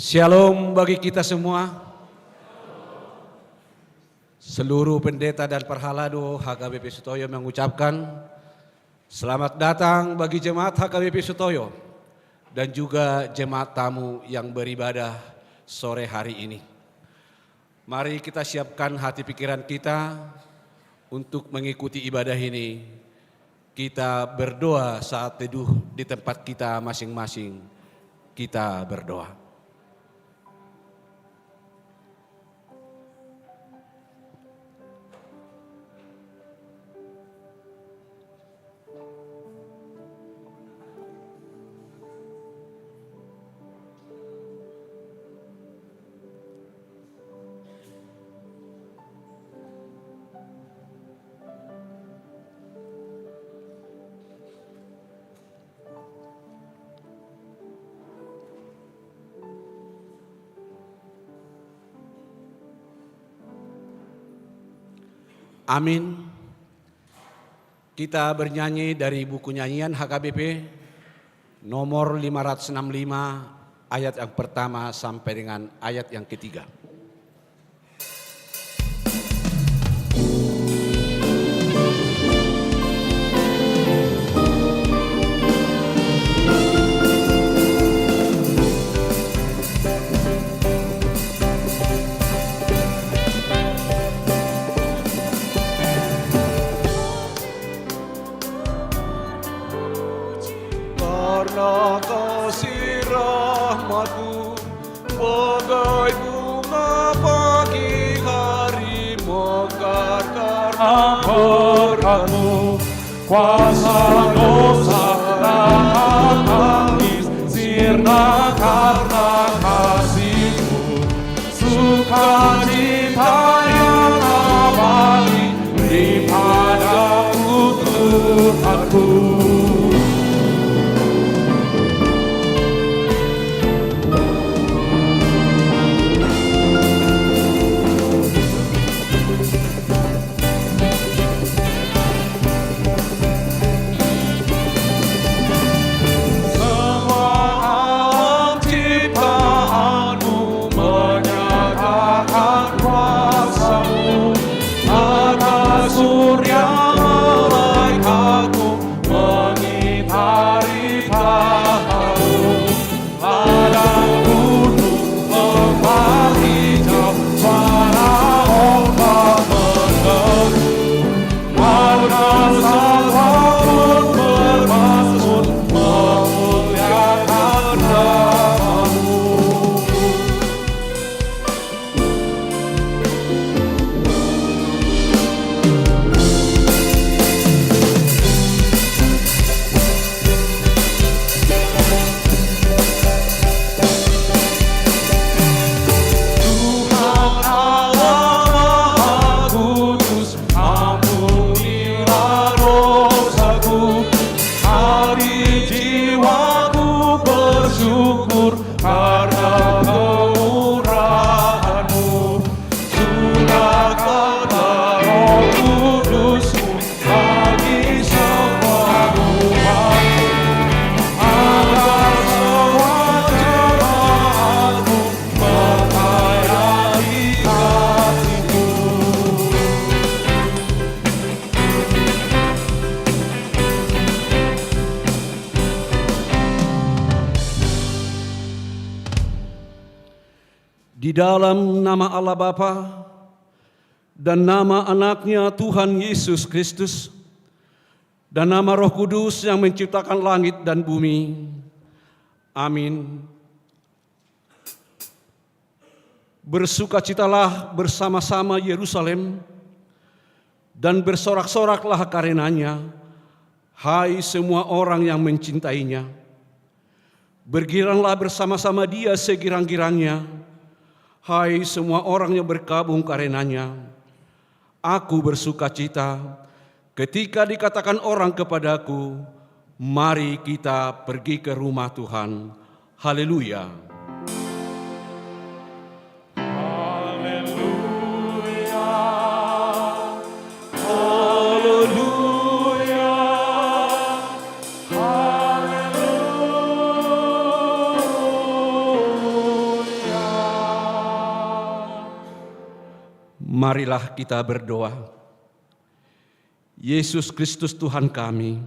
Shalom bagi kita semua. Seluruh pendeta dan perhalado HKBP Sutoyo mengucapkan selamat datang bagi jemaat HKBP Sutoyo dan juga jemaat tamu yang beribadah sore hari ini. Mari kita siapkan hati pikiran kita untuk mengikuti ibadah ini. Kita berdoa saat teduh di tempat kita masing-masing. Kita berdoa. Amin. Kita bernyanyi dari buku nyanyian HKBP nomor 565 ayat yang pertama sampai dengan ayat yang ketiga. Kasih rahmatmu bagai bunga pagi hari, mekar karena berkatmu. Kuasa dosa dan tangis sirna karena kasihmu. Sukacita yang abadi beri padaku Tuhanku. Di dalam nama Allah Bapa dan nama anaknya Tuhan Yesus Kristus dan nama Roh Kudus yang menciptakan langit dan bumi. Amin. Bersukacitalah bersama-sama Yerusalem dan bersorak-soraklah karenanya, hai semua orang yang mencintainya. Bergiranglah bersama-sama Dia segirang-girangnya, hai semua orang yang berkabung karenanya. Aku bersukacita ketika dikatakan orang kepadaku, mari kita pergi ke rumah Tuhan. Haleluya. Marilah kita berdoa. Yesus Kristus Tuhan kami,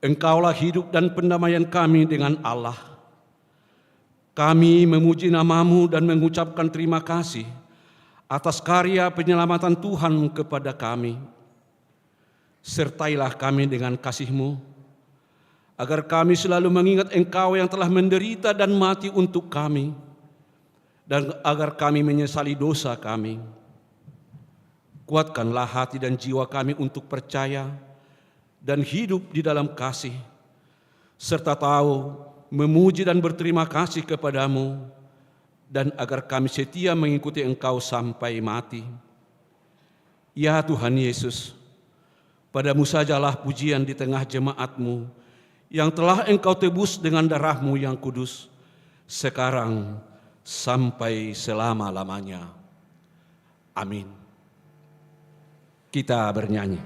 Engkaulah hidup dan pendamaian kami dengan Allah. Kami memuji nama-Mu dan mengucapkan terima kasih atas karya penyelamatan Tuhan kepada kami. Sertailah kami dengan kasih-Mu, agar kami selalu mengingat Engkau yang telah menderita dan mati untuk kami, dan agar kami menyesali dosa kami. Kuatkanlah hati dan jiwa kami untuk percaya dan hidup di dalam kasih, serta tahu, memuji dan berterima kasih kepadamu, dan agar kami setia mengikuti Engkau sampai mati. Ya Tuhan Yesus, padamu sajalah pujian di tengah jemaat-Mu yang telah Engkau tebus dengan darah-Mu yang kudus, sekarang sampai selama-lamanya. Amin. Kita bernyanyi.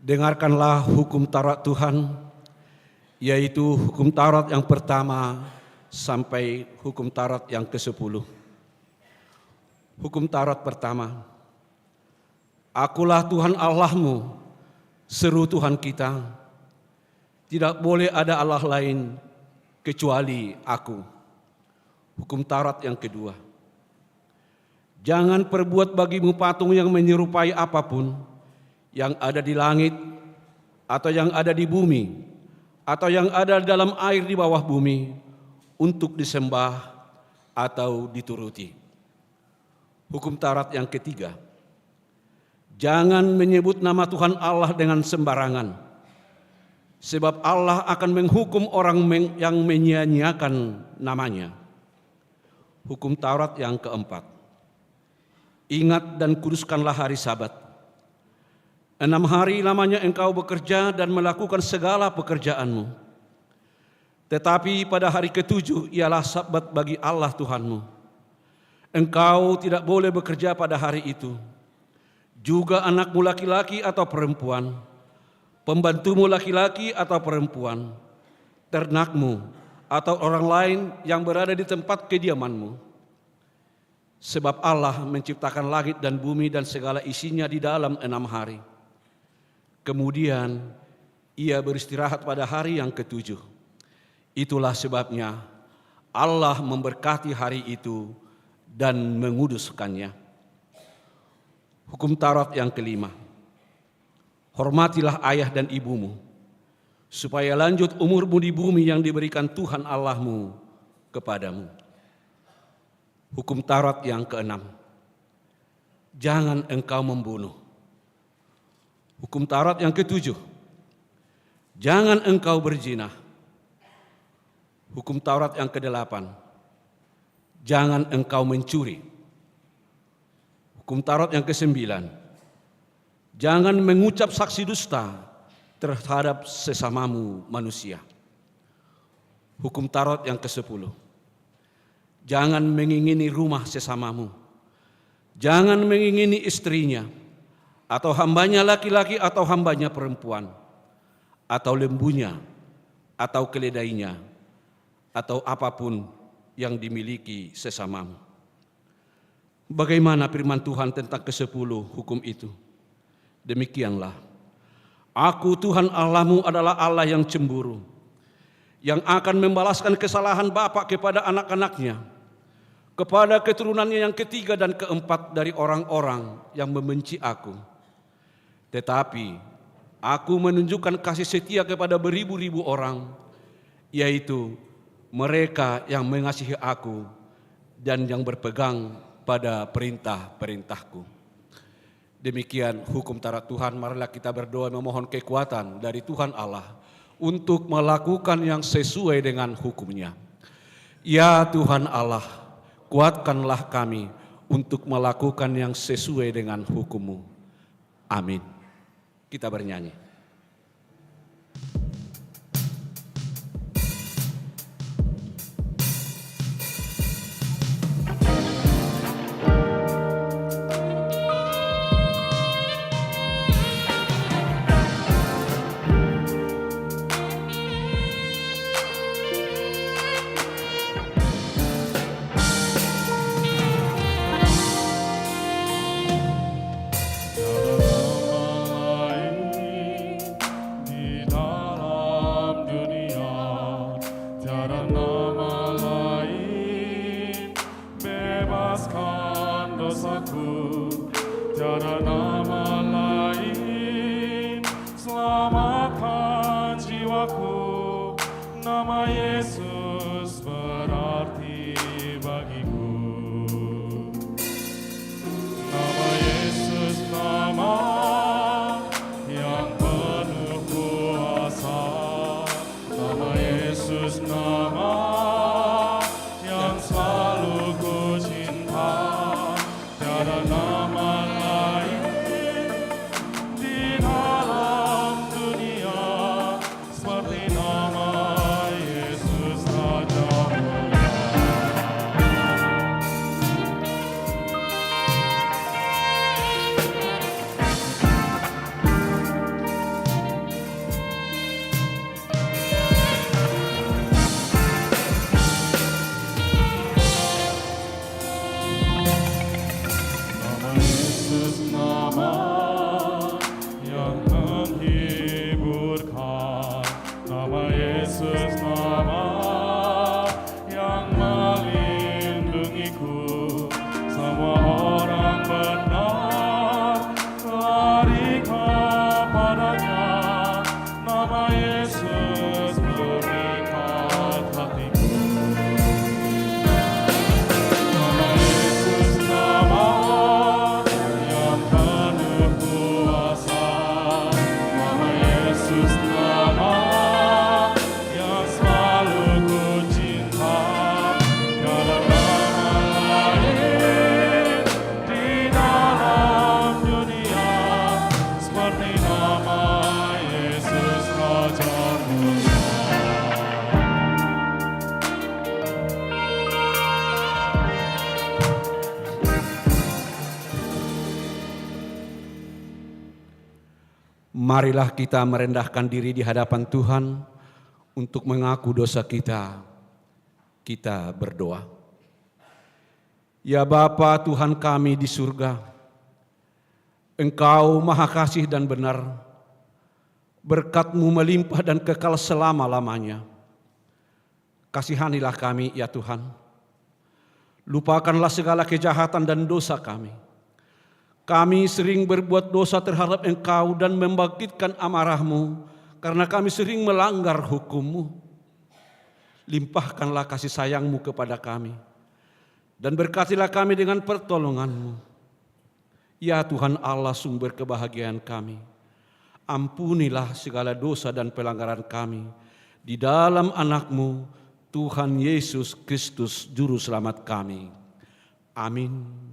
Dengarkanlah hukum Taurat Tuhan, yaitu hukum Taurat yang pertama sampai hukum Taurat yang ke-10. Hukum Taurat pertama, Akulah Tuhan Allahmu, seru Tuhan kita, tidak boleh ada Allah lain kecuali Aku. Hukum Taurat yang kedua, jangan perbuat bagimu patung yang menyerupai apapun yang ada di langit, atau yang ada di bumi, atau yang ada dalam air di bawah bumi, untuk disembah atau dituruti. Hukum Taurat yang ketiga, jangan menyebut nama Tuhan Allah dengan sembarangan, sebab Allah akan menghukum orang yang menyia-nyiakan namanya. Hukum Taurat yang keempat, ingat dan kuduskanlah hari Sabat. 6 hari lamanya engkau bekerja dan melakukan segala pekerjaanmu. Tetapi pada hari ke-7 ialah Sabat bagi Allah Tuhanmu. Engkau tidak boleh bekerja pada hari itu. Juga anakmu laki-laki atau perempuan, pembantumu laki-laki atau perempuan, ternakmu atau orang lain yang berada di tempat kediamanmu. Sebab Allah menciptakan langit dan bumi dan segala isinya di dalam 6 hari. Kemudian Ia beristirahat pada hari yang ke-7. Itulah sebabnya Allah memberkati hari itu dan menguduskannya. Hukum Taurat yang kelima, hormatilah ayah dan ibumu, supaya lanjut umurmu di bumi yang diberikan Tuhan Allahmu kepadamu. Hukum Taurat yang keenam, jangan engkau membunuh. Hukum Taurat yang ke-7, jangan engkau berzina. Hukum Taurat yang ke-8, jangan engkau mencuri. Hukum Taurat yang ke-9, jangan mengucap saksi dusta terhadap sesamamu manusia. Hukum Taurat yang ke-10. Jangan mengingini rumah sesamamu. Jangan mengingini istrinya, atau hambanya laki-laki atau hambanya perempuan, atau lembunya, atau keledainya, atau apapun yang dimiliki sesamamu. Bagaimana firman Tuhan tentang ke-10 hukum itu? Demikianlah, Aku Tuhan Allahmu adalah Allah yang cemburu, yang akan membalaskan kesalahan bapak kepada anak-anaknya, kepada keturunannya yang ketiga dan keempat dari orang-orang yang membenci Aku. Tetapi Aku menunjukkan kasih setia kepada beribu-ribu orang, yaitu mereka yang mengasihi Aku dan yang berpegang pada perintah-perintahku. Demikian hukum Taurat Tuhan. Marilah kita berdoa memohon kekuatan dari Tuhan Allah untuk melakukan yang sesuai dengan hukum-Nya. Ya Tuhan Allah, kuatkanlah kami untuk melakukan yang sesuai dengan hukum-Mu. Amin. Kita bernyanyi. Tiada nama lain, selamatkan jiwaku. Nama Yesus berarti bagiku. Nama Yesus, nama yang penuh kuasa. Nama Yesus, nama yang selalu ku cinta. Tiada nama lain di dalam dunia seperti nama Yesus Raja Mulia. Nama Yesus, nama yang menghiburkan. Nama Yesus, nama yang melindungiku. Semua orang benar lari kepadanya. Nama Yesus mengikat hatiku. Nama Yesus, nama yang penuh kuasa. Nama Yesus, nama yang selalu ku cinta. Tiada nama lain di dalam dunia seperti nama Yesus Raja Mulia. Marilah kita merendahkan diri di hadapan Tuhan untuk mengaku dosa kita. Kita berdoa. Ya Bapa Tuhan kami di surga, Engkau maha kasih dan benar, berkat-Mu melimpah dan kekal selama-lamanya. Kasihanilah kami ya Tuhan, lupakanlah segala kejahatan dan dosa kami. Kami sering berbuat dosa terhadap Engkau dan membangkitkan amarah-Mu karena kami sering melanggar hukum-Mu. Limpahkanlah kasih sayang-Mu kepada kami dan berkatilah kami dengan pertolongan-Mu. Ya Tuhan Allah, sumber kebahagiaan kami, ampunilah segala dosa dan pelanggaran kami di dalam anak-Mu, Tuhan Yesus Kristus Juru Selamat kami. Amin.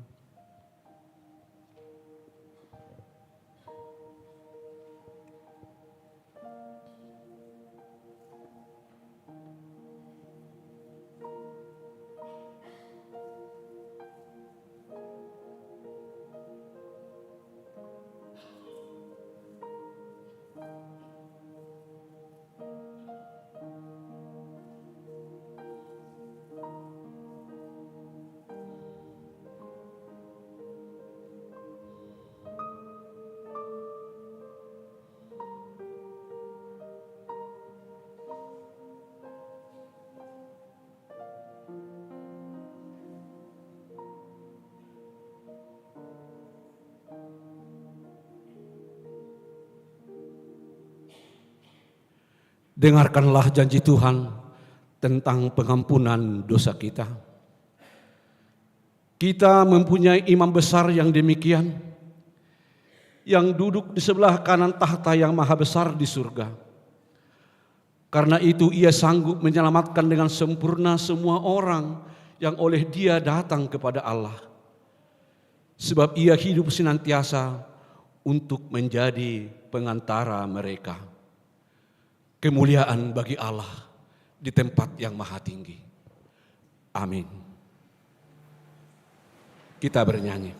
Dengarkanlah janji Tuhan tentang pengampunan dosa kita. Kita mempunyai imam besar yang demikian, yang duduk di sebelah kanan tahta yang maha besar di surga. Karena itu ia sanggup menyelamatkan dengan sempurna semua orang yang oleh Dia datang kepada Allah. Sebab ia hidup senantiasa untuk menjadi pengantara mereka. Kemuliaan bagi Allah di tempat yang maha tinggi. Amin. Kita bernyanyi.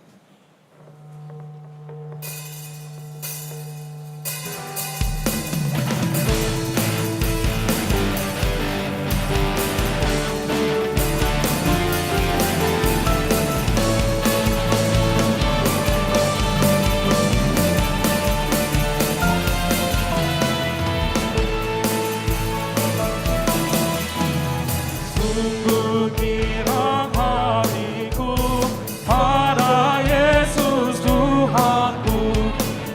Sungguh girang hatiku pada Yesus Tuhanku,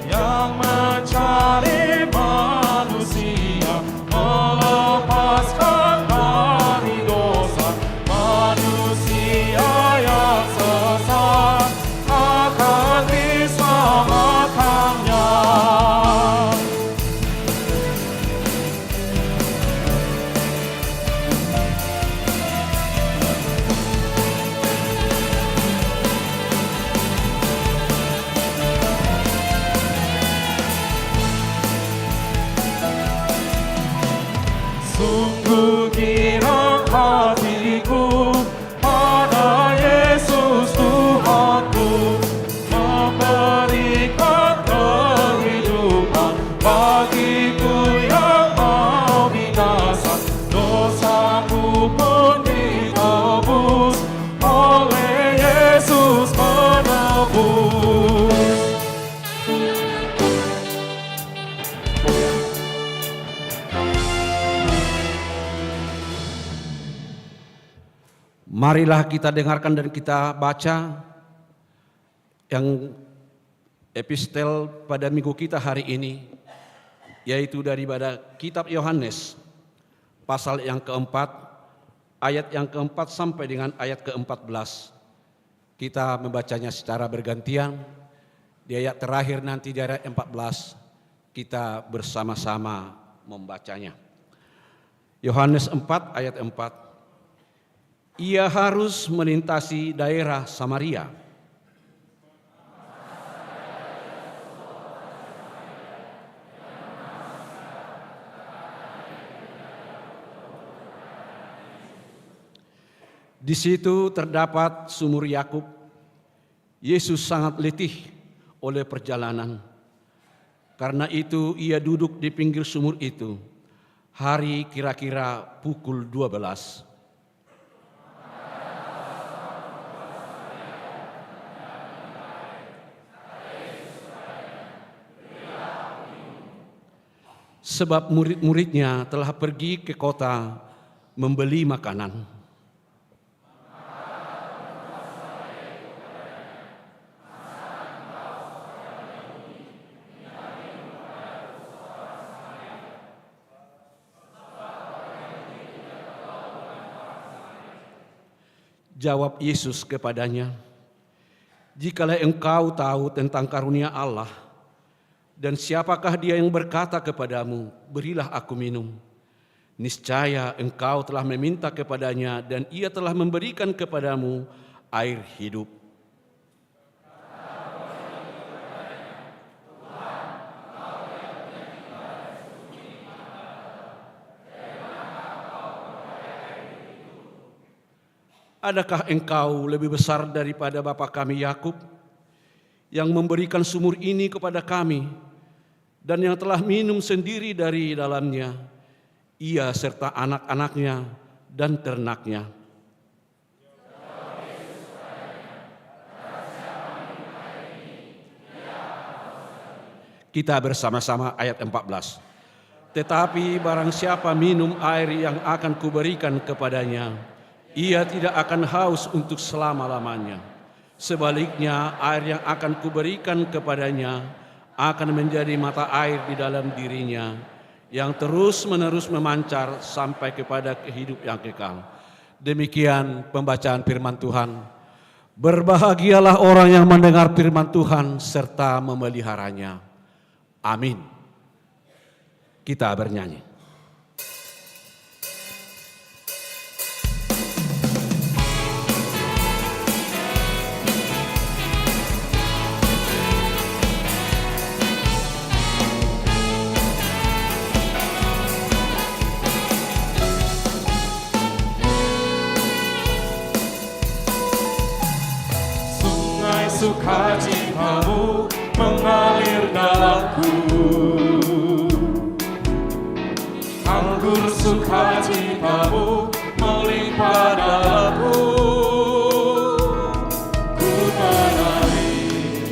yang mencari manusia, melepaskan dari dosa. Manusia yang sesat akan diselamatkannya. Sungguh girang hatiku pada Yesus Tuhanku, memberikan kehidupan bagiku yang mau binasa. Dosaku pun ditebus oleh Yesus penebus. Marilah kita dengarkan dan kita baca yang epistel pada minggu kita hari ini, yaitu daripada kitab Yohanes, pasal yang keempat, ayat yang keempat sampai dengan ayat ke-14. Kita membacanya secara bergantian. Di ayat terakhir nanti di ayat 14, kita bersama-sama membacanya. Yohanes 4 ayat 4. Ia harus melintasi daerah Samaria. Di situ terdapat sumur Yakub. Yesus sangat letih oleh perjalanan. Karena itu ia duduk di pinggir sumur itu. Hari kira-kira pukul 12. Sebab murid-muridnya telah pergi ke kota membeli makanan. Jawab Yesus kepadanya, "Jikalau engkau tahu tentang karunia Allah, dan siapakah dia yang berkata kepadamu, berilah aku minum. Niscaya engkau telah meminta kepadanya dan ia telah memberikan kepadamu air hidup." Adakah engkau lebih besar daripada bapa kami Yakub, yang memberikan sumur ini kepada kami, dan yang telah minum sendiri dari dalamnya, ia serta anak-anaknya dan ternaknya? Kita bersama-sama ayat 14. Tetapi barang siapa minum air yang akan kuberikan kepadanya, ia tidak akan haus untuk selama-lamanya. Sebaliknya, air yang akan kuberikan kepadanya akan menjadi mata air di dalam dirinya, yang terus-menerus memancar sampai kepada kehidupan yang kekal. Demikian pembacaan firman Tuhan. Berbahagialah orang yang mendengar firman Tuhan serta memeliharanya. Amin. Kita bernyanyi. Sukacitamu mengalir dalamku, anggur sukacitamu melimpah dalamku. Ku menari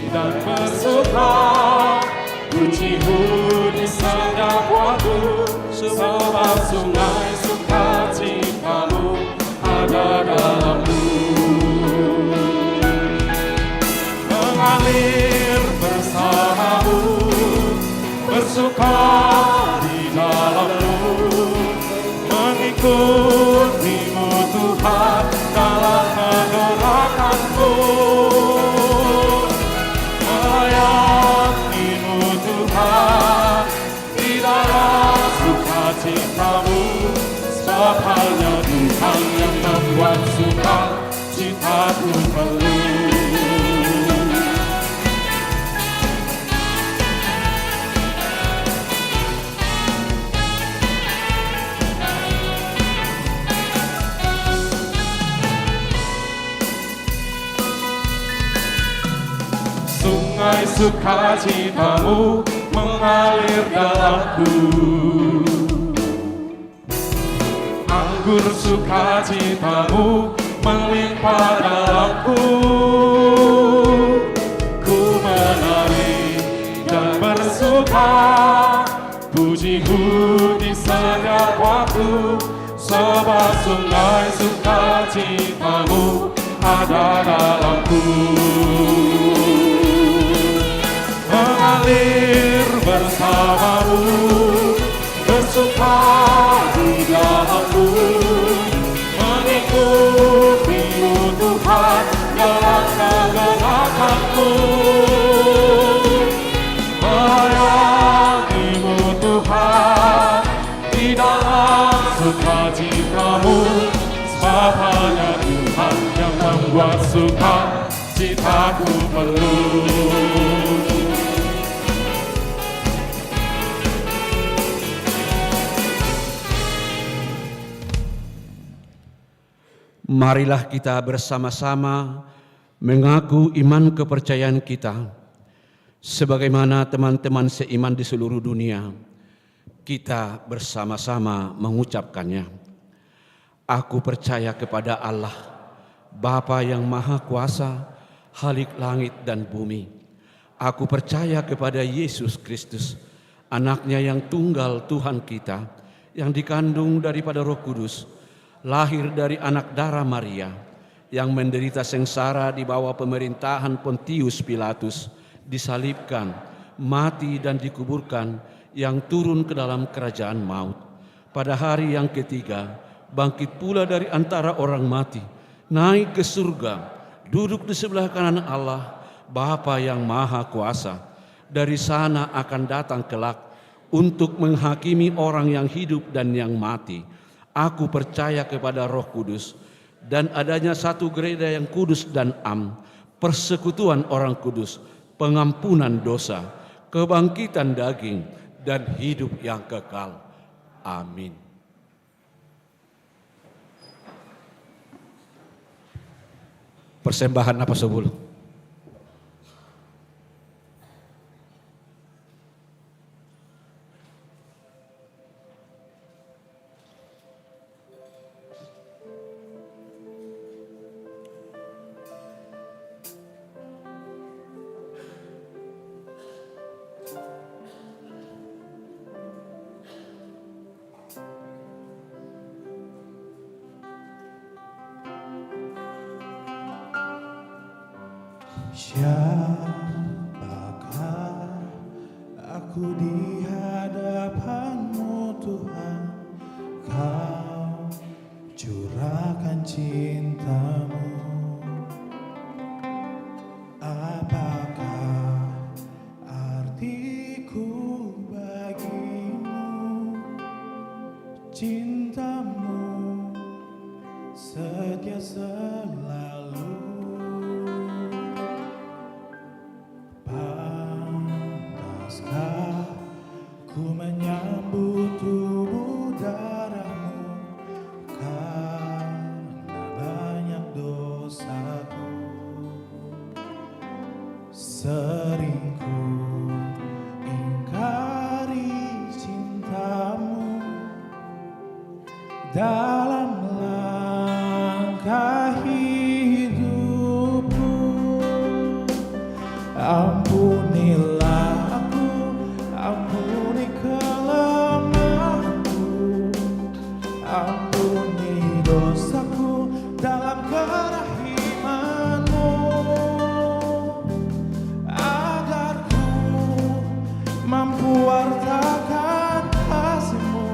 dan bersuka, pujimu di setiap waktu, sebab sungai sukacitamu ada dalamku. Mengalir bersamamu, bersuka di dalammu, mengikutimu Tuhan dalam pergerakanku, melayanimu Tuhan di dalam sukacitamu, sebab hanya Tuhan yang membuat sukacitaku penuh. Sungai sukacitamu mengalir dalamku, anggur sukacitamu melimpah dalamku. Ku menari dan bersuka, pujimu di setiap waktu, sebab sungai sukacitamu ada dalamku. Mengalir bersamamu, bersuka di dalammu, mengikutimu Tuhan dalam pergerakanku, melayanimu Tuhan di dalam sukacitamu, sebab hanya Tuhan yang membuat sukacitaku penuh. Marilah kita bersama-sama mengaku iman kepercayaan kita. Sebagaimana teman-teman seiman di seluruh dunia, kita bersama-sama mengucapkannya. Aku percaya kepada Allah, Bapa yang Maha Kuasa, Khalik langit dan bumi. Aku percaya kepada Yesus Kristus, anaknya yang tunggal Tuhan kita, yang dikandung daripada Roh Kudus, lahir dari anak darah Maria, yang menderita sengsara di bawah pemerintahan Pontius Pilatus, disalibkan, mati dan dikuburkan, yang turun ke dalam kerajaan maut. Pada hari yang ketiga, bangkit pula dari antara orang mati, naik ke surga, duduk di sebelah kanan Allah, Bapa yang Maha Kuasa. Dari sana akan datang kelak untuk menghakimi orang yang hidup dan yang mati. Aku percaya kepada Roh Kudus dan adanya satu gereja yang kudus dan am, persekutuan orang kudus, pengampunan dosa, kebangkitan daging, dan hidup yang kekal. Amin. Persembahan apa sebelum? Siapakah aku di hadapanmu? Sering ku ingkari cintamu dalam langkah hidupku. Ampunilah aku, ampuni kelemahanku, ampuni dosaku dalam kerahiman-Mu, agar ku mampu wartakan kasih-Mu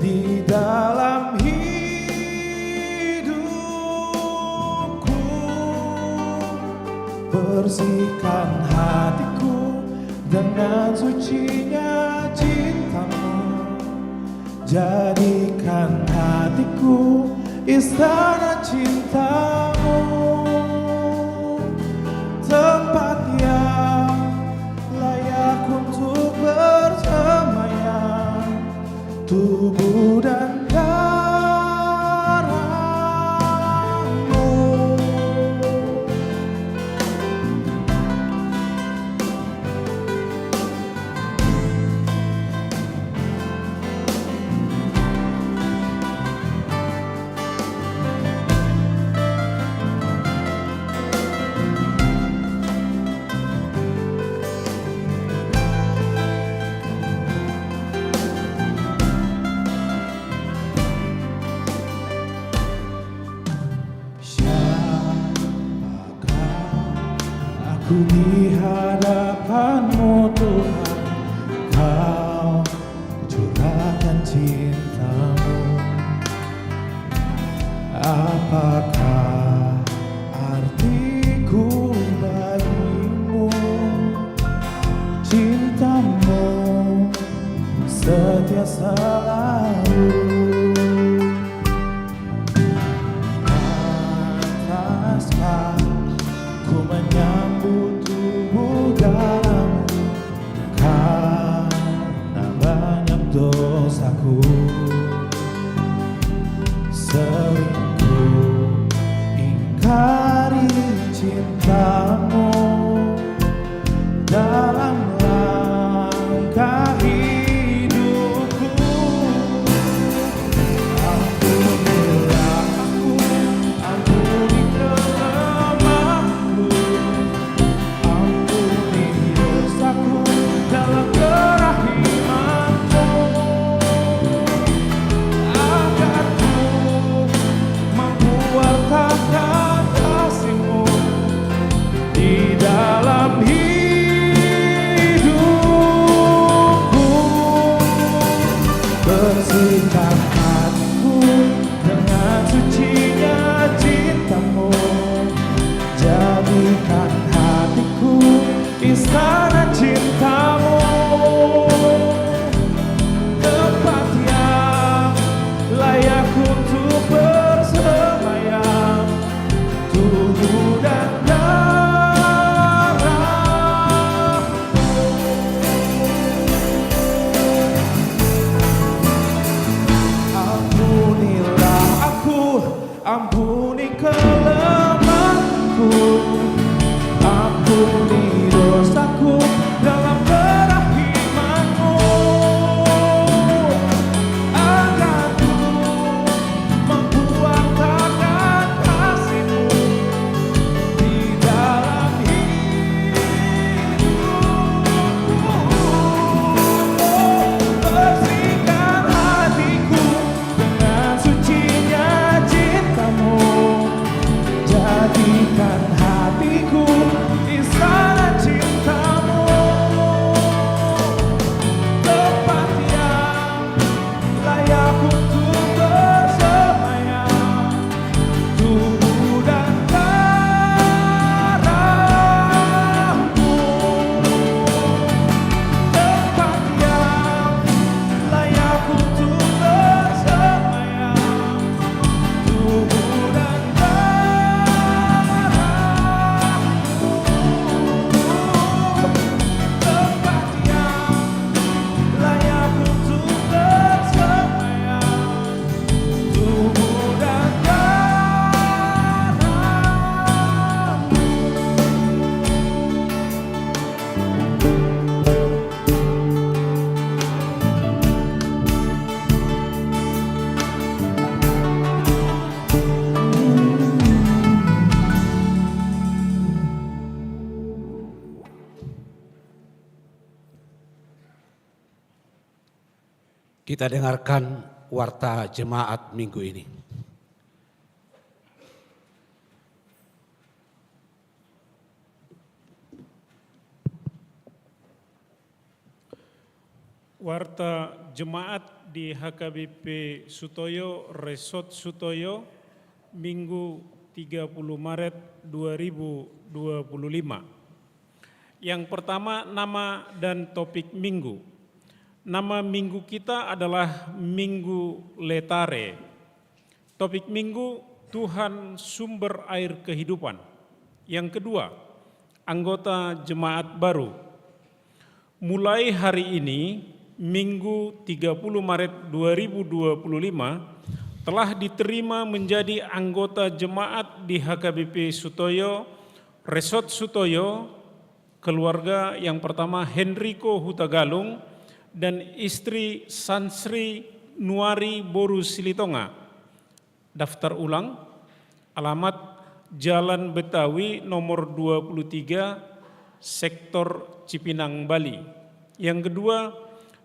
di dalam hidupku. Bersihkan hatiku dengan sucinya cinta-Mu, jadikan hatiku istana cinta-Mu, tempat yang layak untuk bersemayam, tubuh dan darah-Mu. Aku di hadapan-Mu Tuhan, Kau curahkan cinta-Mu. Apakah artiku bagimu? Cinta-Mu setia selalu. Pantaskah ku menyambut tubuh dalam-Mu karena banyak dosaku. Sering ku ingkari cinta-Mu dalam langkah hidupku. Ampunilah aku, ampuni kelemahanku, ampuni dosaku dalam kerahiman-Mu, agar ku mampu wartakan kasih-Mu di dalam hidupku. Bersihkan hatiku dengan sucinya cinta-Mu, jadikan hatiku istana cinta-Mu, tempat yang layak untuk bersemayam, tubuh dan darah-Mu. Ampunilah aku, ampuni kelemahanku, ampuni dosaku dalam kerahiman-Mu, agar ku mampu wartakan kasih-Mu di dalam hidupku. Bersihkan hatiku dengan sucinya cinta-Mu, jadikan hatiku istana Kita dengarkan warta jemaat minggu ini. Warta jemaat di HKBP Sutoyo, Resort Sutoyo, Minggu 30 Maret 2025. Yang pertama, nama dan topik minggu. Nama minggu kita adalah Minggu Letare. Topik minggu, Tuhan sumber air kehidupan. Yang kedua, anggota jemaat baru. Mulai hari ini, Minggu 30 Maret 2025 telah diterima menjadi anggota jemaat di HKBP Sutoyo, Resort Sutoyo, keluarga yang pertama Henrico Hutagalung dan istri Sansri Nuari Boru Silitonga. Daftar ulang, alamat Jalan Betawi nomor 23, Sektor Cipinang, Bali. Yang kedua,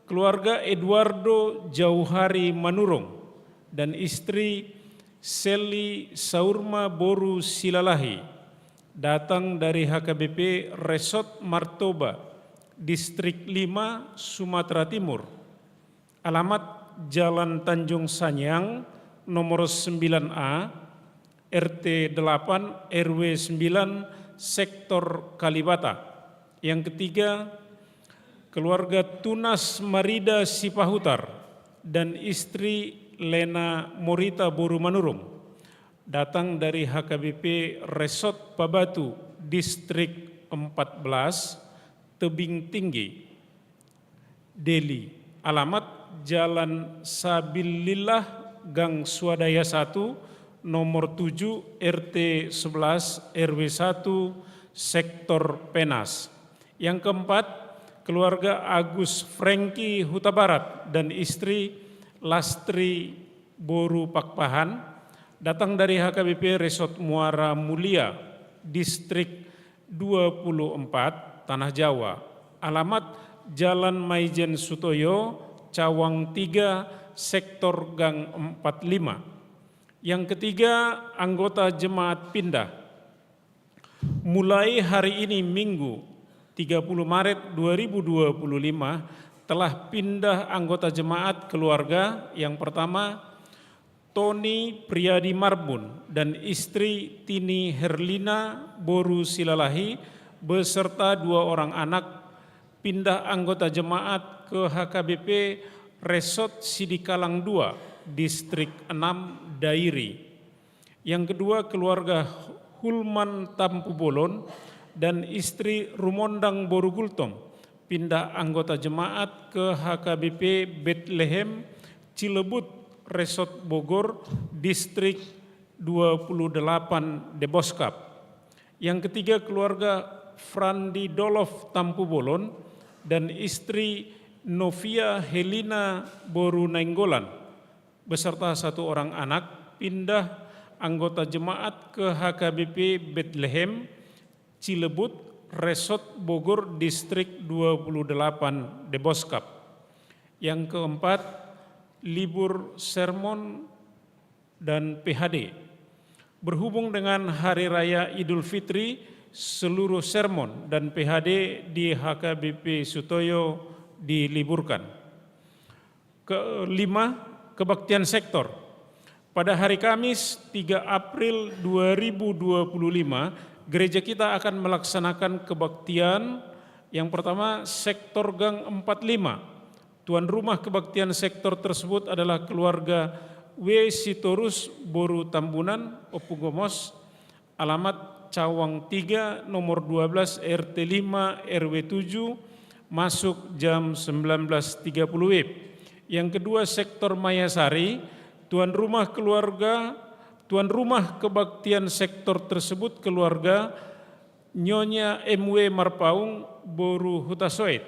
keluarga Eduardo Jauhari Manurung dan istri Seli Saurma Boru Silalahi, datang dari HKBP Resort Martoba, Distrik 5, Sumatera Timur. Alamat Jalan Tanjung Sanyang nomor 9A, RT 8, RW 9, Sektor Kalibata. Yang ketiga, keluarga Tunas Marida Sipahutar dan istri Lena Morita Boru Manurung, datang dari HKBP Resort Pabatu, Distrik 14, Tebing Tinggi, Deli. Alamat Jalan Sabilillah, Gang Swadaya 1, nomor 7, RT 11, RW 1, Sektor Penas. Yang keempat, keluarga Agus Franky Huta Barat dan istri Lastri Boru Pakpahan, datang dari HKBP Resort Muara Mulia, Distrik 24, Tanah Jawa. Alamat Jalan Maijen Sutoyo, Cawang 3, Sektor Gang 45. Yang ketiga, anggota jemaat pindah. Mulai hari ini Minggu 30 Maret 2025 telah pindah anggota jemaat keluarga. Yang pertama, Tony Priyadi Marbun dan istri Tini Herlina Boru Silalahi beserta 2 orang anak pindah anggota jemaat ke HKBP Resort Sidikalang 2, Distrik 6, Dairi. Yang kedua, keluarga Hulman Tampu Bolon dan istri Rumondang Boru Gultom pindah anggota jemaat ke HKBP Bethlehem Cilebut Resort Bogor, Distrik 28, Deboskap. Yang ketiga, keluarga Frandi Dolof Tampu Bolon dan istri Novia Helina Boru Nainggolan beserta 1 orang anak pindah anggota jemaat ke HKBP Bethlehem Cilebut Resort Bogor, Distrik 28, Deboskap. Yang keempat, libur sermon dan PHD. Berhubung dengan Hari Raya Idul Fitri, seluruh sermon dan PHD di HKBP Sutoyo diliburkan. Kelima, kebaktian sektor. Pada hari Kamis 3 April 2025, gereja kita akan melaksanakan kebaktian. Yang pertama, Sektor Gang 45. Tuan rumah kebaktian sektor tersebut adalah keluarga W. Sitorus Boru Tambunan, Opugomos, alamat Cawang 3, nomor 12, RT 5, RW 7, masuk jam 19.30 WIB. Yang kedua, Sektor Mayasari, tuan rumah kebaktian sektor tersebut keluarga Nyonya MW Marpaung Boru Hutasoit,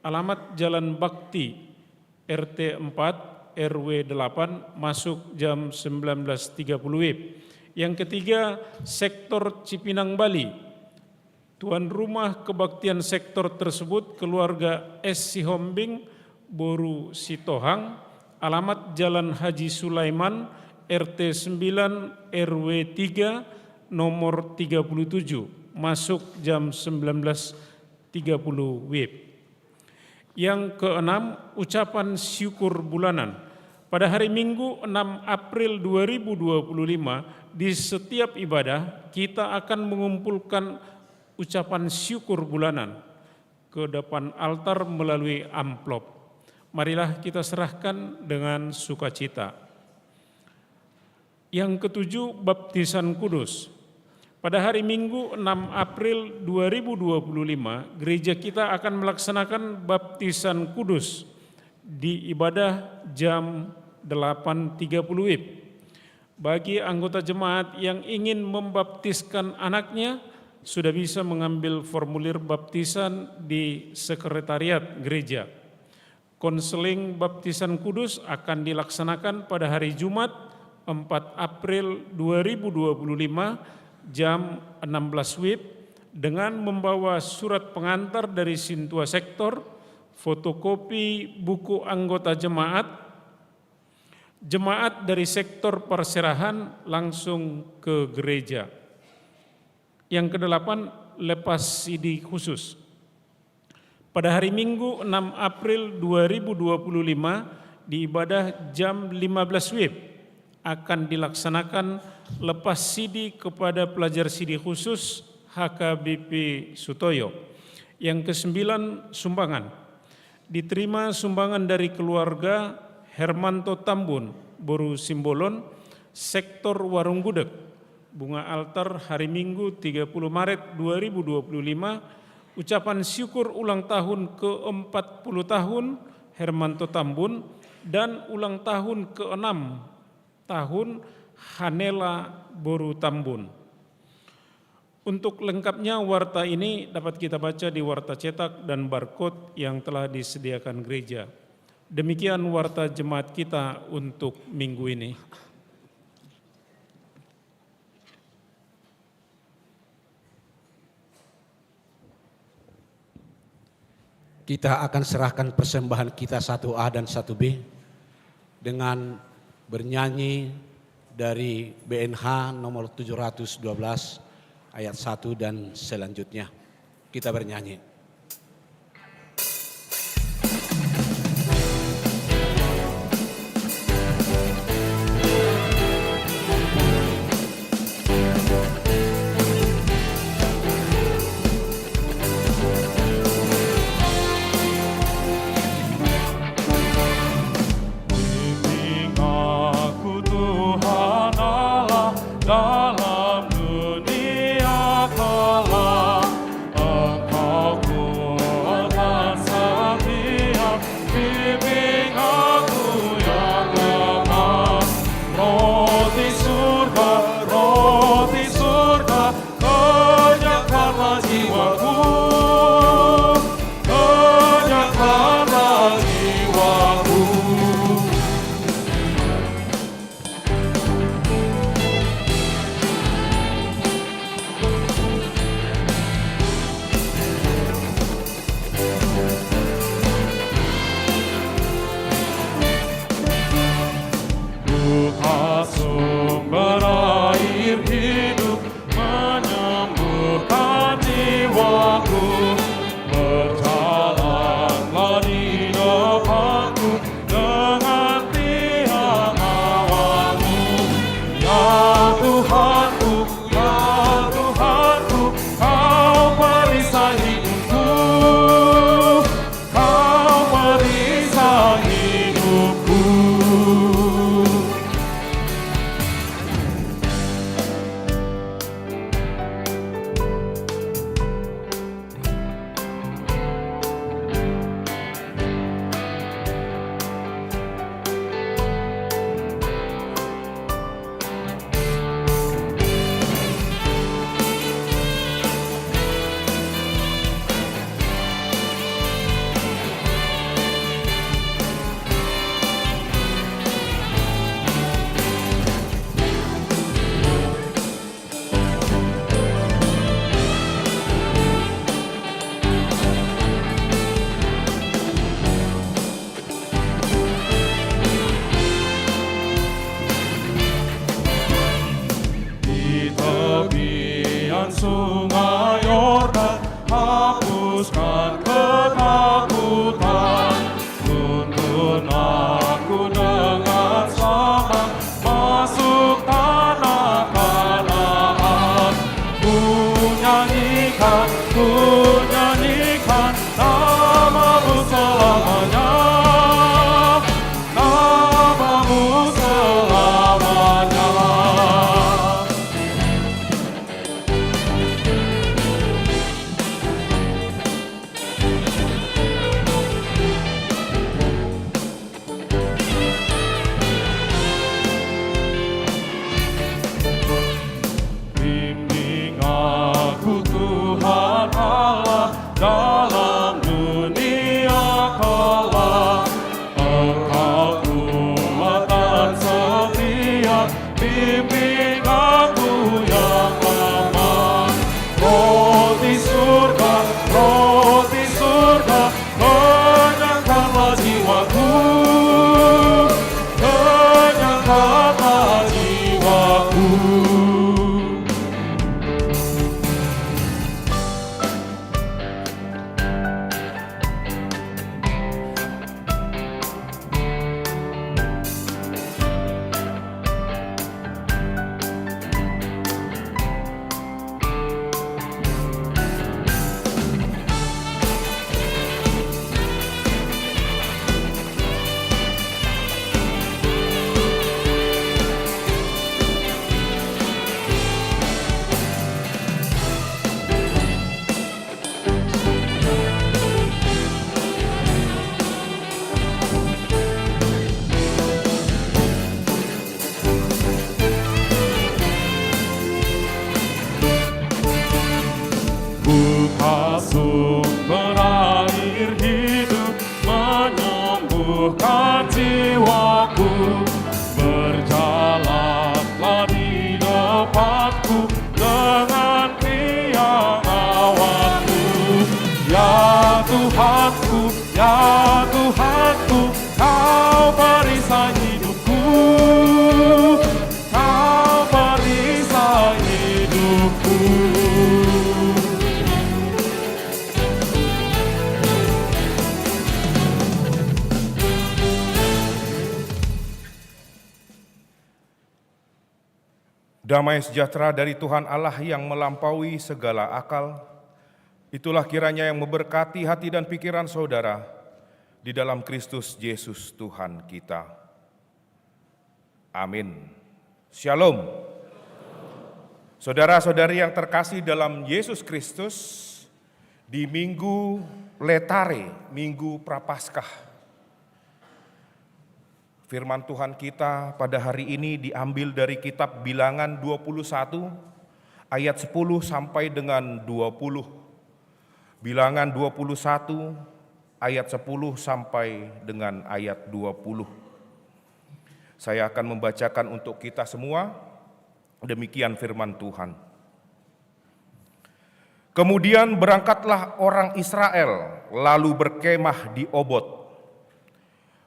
alamat Jalan Bakti, RT 4, RW 8, masuk jam 19.30 WIB. Yang ketiga, Sektor Cipinang, Bali. Tuan rumah kebaktian sektor tersebut keluarga S. Sihombing Boru Sitohang, alamat Jalan Haji Sulaiman, RT 9 RW 3 nomor 37, masuk jam 19.30 WIB. Yang keenam, ucapan syukur bulanan. Pada hari Minggu 6 April 2025, di setiap ibadah kita akan mengumpulkan ucapan syukur bulanan ke depan altar melalui amplop. Marilah kita serahkan dengan sukacita. Yang ketujuh, baptisan kudus. Pada hari Minggu 6 April 2025, gereja kita akan melaksanakan baptisan kudus di ibadah jam 8.30 WIB. Bagi anggota jemaat yang ingin membaptiskan anaknya, sudah bisa mengambil formulir baptisan di sekretariat gereja. Konseling baptisan kudus akan dilaksanakan pada hari Jumat 4 April 2025 jam 16 WIB dengan membawa surat pengantar dari Sintua Sektor, fotokopi buku anggota jemaat dari sektor perserahan langsung ke gereja. Yang kedelapan, lepas CD khusus. Pada hari Minggu 6 April 2025 di ibadah jam 15 WIB akan dilaksanakan lepas CD kepada pelajar CD khusus HKBP Sutoyo. Yang kesembilan, sumbangan. Diterima sumbangan dari keluarga Hermanto Tambun, Boru Simbolon, sektor Warung Gudeg, bunga altar hari Minggu 30 Maret 2025, ucapan syukur ulang tahun ke-40 tahun Hermanto Tambun dan ulang tahun ke-6 tahun Hanela Boru Tambun. Untuk lengkapnya warta ini dapat kita baca di warta cetak dan barcode yang telah disediakan gereja. Demikian warta jemaat kita untuk minggu ini. Kita akan serahkan persembahan kita 1A dan 1B dengan bernyanyi dari BNH nomor 712 ayat 1 dan selanjutnya. Kita bernyanyi. Dalam dunia gelap, Engkau sungai Yordan, hapuskan ketakutan. Tuntun aku dengan selamat masuk tanah Kanaan. Ku nyanyikan namamu selamanya, namamu selamanya. Bimbing aku Tuhan Allah dalam dunia kelak. Engkau kuat dan setia, bimbing aku yang lemah. Roti surga, kenyangkanlah jiwaku, kenyangkanlah jiwaku. Buka sumber air hidup, menyembuhkan jiwaku. Berjalanlah di depanku dengan tiang awanmu. Ya Tuhanku, Kau perisai hidupku, Kau perisai hidupku. Damai sejahtera dari Tuhan Allah yang melampaui segala akal, itulah kiranya yang memberkati hati dan pikiran saudara di dalam Kristus Yesus Tuhan kita. Amin. Shalom. Saudara-saudari yang terkasih dalam Yesus Kristus, di Minggu Letare, Minggu Prapaskah, firman Tuhan kita pada hari ini diambil dari kitab Bilangan 21 ayat 10 sampai dengan 20. Bilangan 21 ayat 10 sampai dengan ayat 20. Saya akan membacakan untuk kita semua, demikian firman Tuhan. Kemudian berangkatlah orang Israel lalu berkemah di Obot.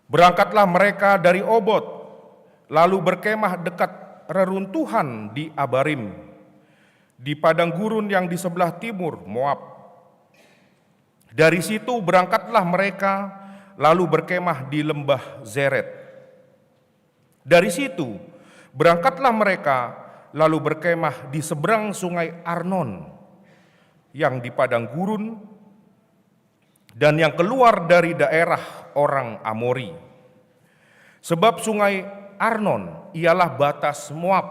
Berangkatlah mereka dari Obot, lalu berkemah dekat reruntuhan di Abarim, di padang gurun yang di sebelah timur Moab. Dari situ berangkatlah mereka, lalu berkemah di lembah Zeret. Dari situ berangkatlah mereka, lalu berkemah di seberang sungai Arnon, yang di padang gurun, dan yang keluar dari daerah orang Amori. Sebab sungai Arnon ialah batas Moab,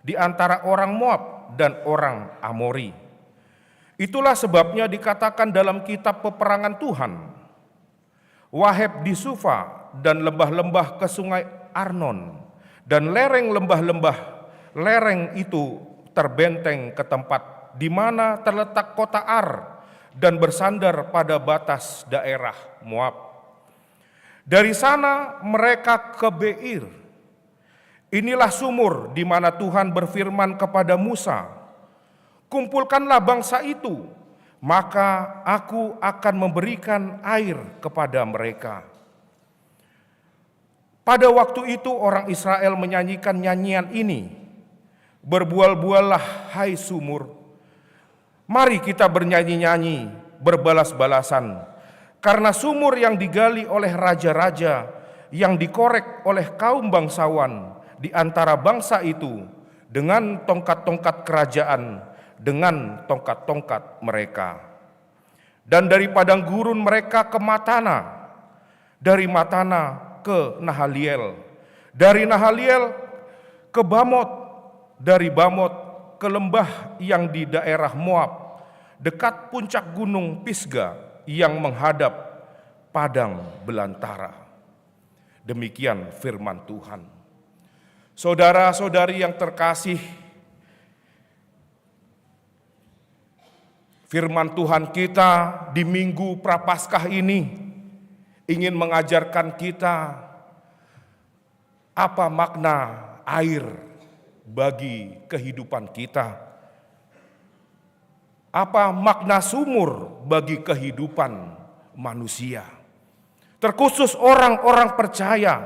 di antara orang Moab dan orang Amori. Itulah sebabnya dikatakan dalam kitab peperangan Tuhan, Waheb di Sufa dan lembah-lembah ke sungai Arnon, dan lereng lembah-lembah lereng itu terbenteng ke tempat di mana terletak kota Ar, dan bersandar pada batas daerah Moab. Dari sana mereka ke Beir. Inilah sumur di mana Tuhan berfirman kepada Musa, kumpulkanlah bangsa itu, maka aku akan memberikan air kepada mereka. Pada waktu itu orang Israel menyanyikan nyanyian ini, berbual-buallah hai sumur, Mari kita bernyanyi-nyanyi, berbalas-balasan, karena sumur yang digali oleh raja-raja, yang dikorek oleh kaum bangsawan di antara bangsa itu, dengan tongkat-tongkat kerajaan, dengan tongkat-tongkat mereka. Dan dari padang gurun mereka ke Matana, dari Matana ke Nahaliel, dari Nahaliel ke Bamot, dari Bamot ke lembah yang di daerah Moab, dekat puncak gunung Pisga yang menghadap padang belantara. Demikian firman Tuhan. Saudara-saudari yang terkasih, firman Tuhan kita di Minggu Prapaskah ini ingin mengajarkan kita apa makna air bagi kehidupan kita. Apa makna sumur bagi kehidupan manusia. Terkhusus orang-orang percaya,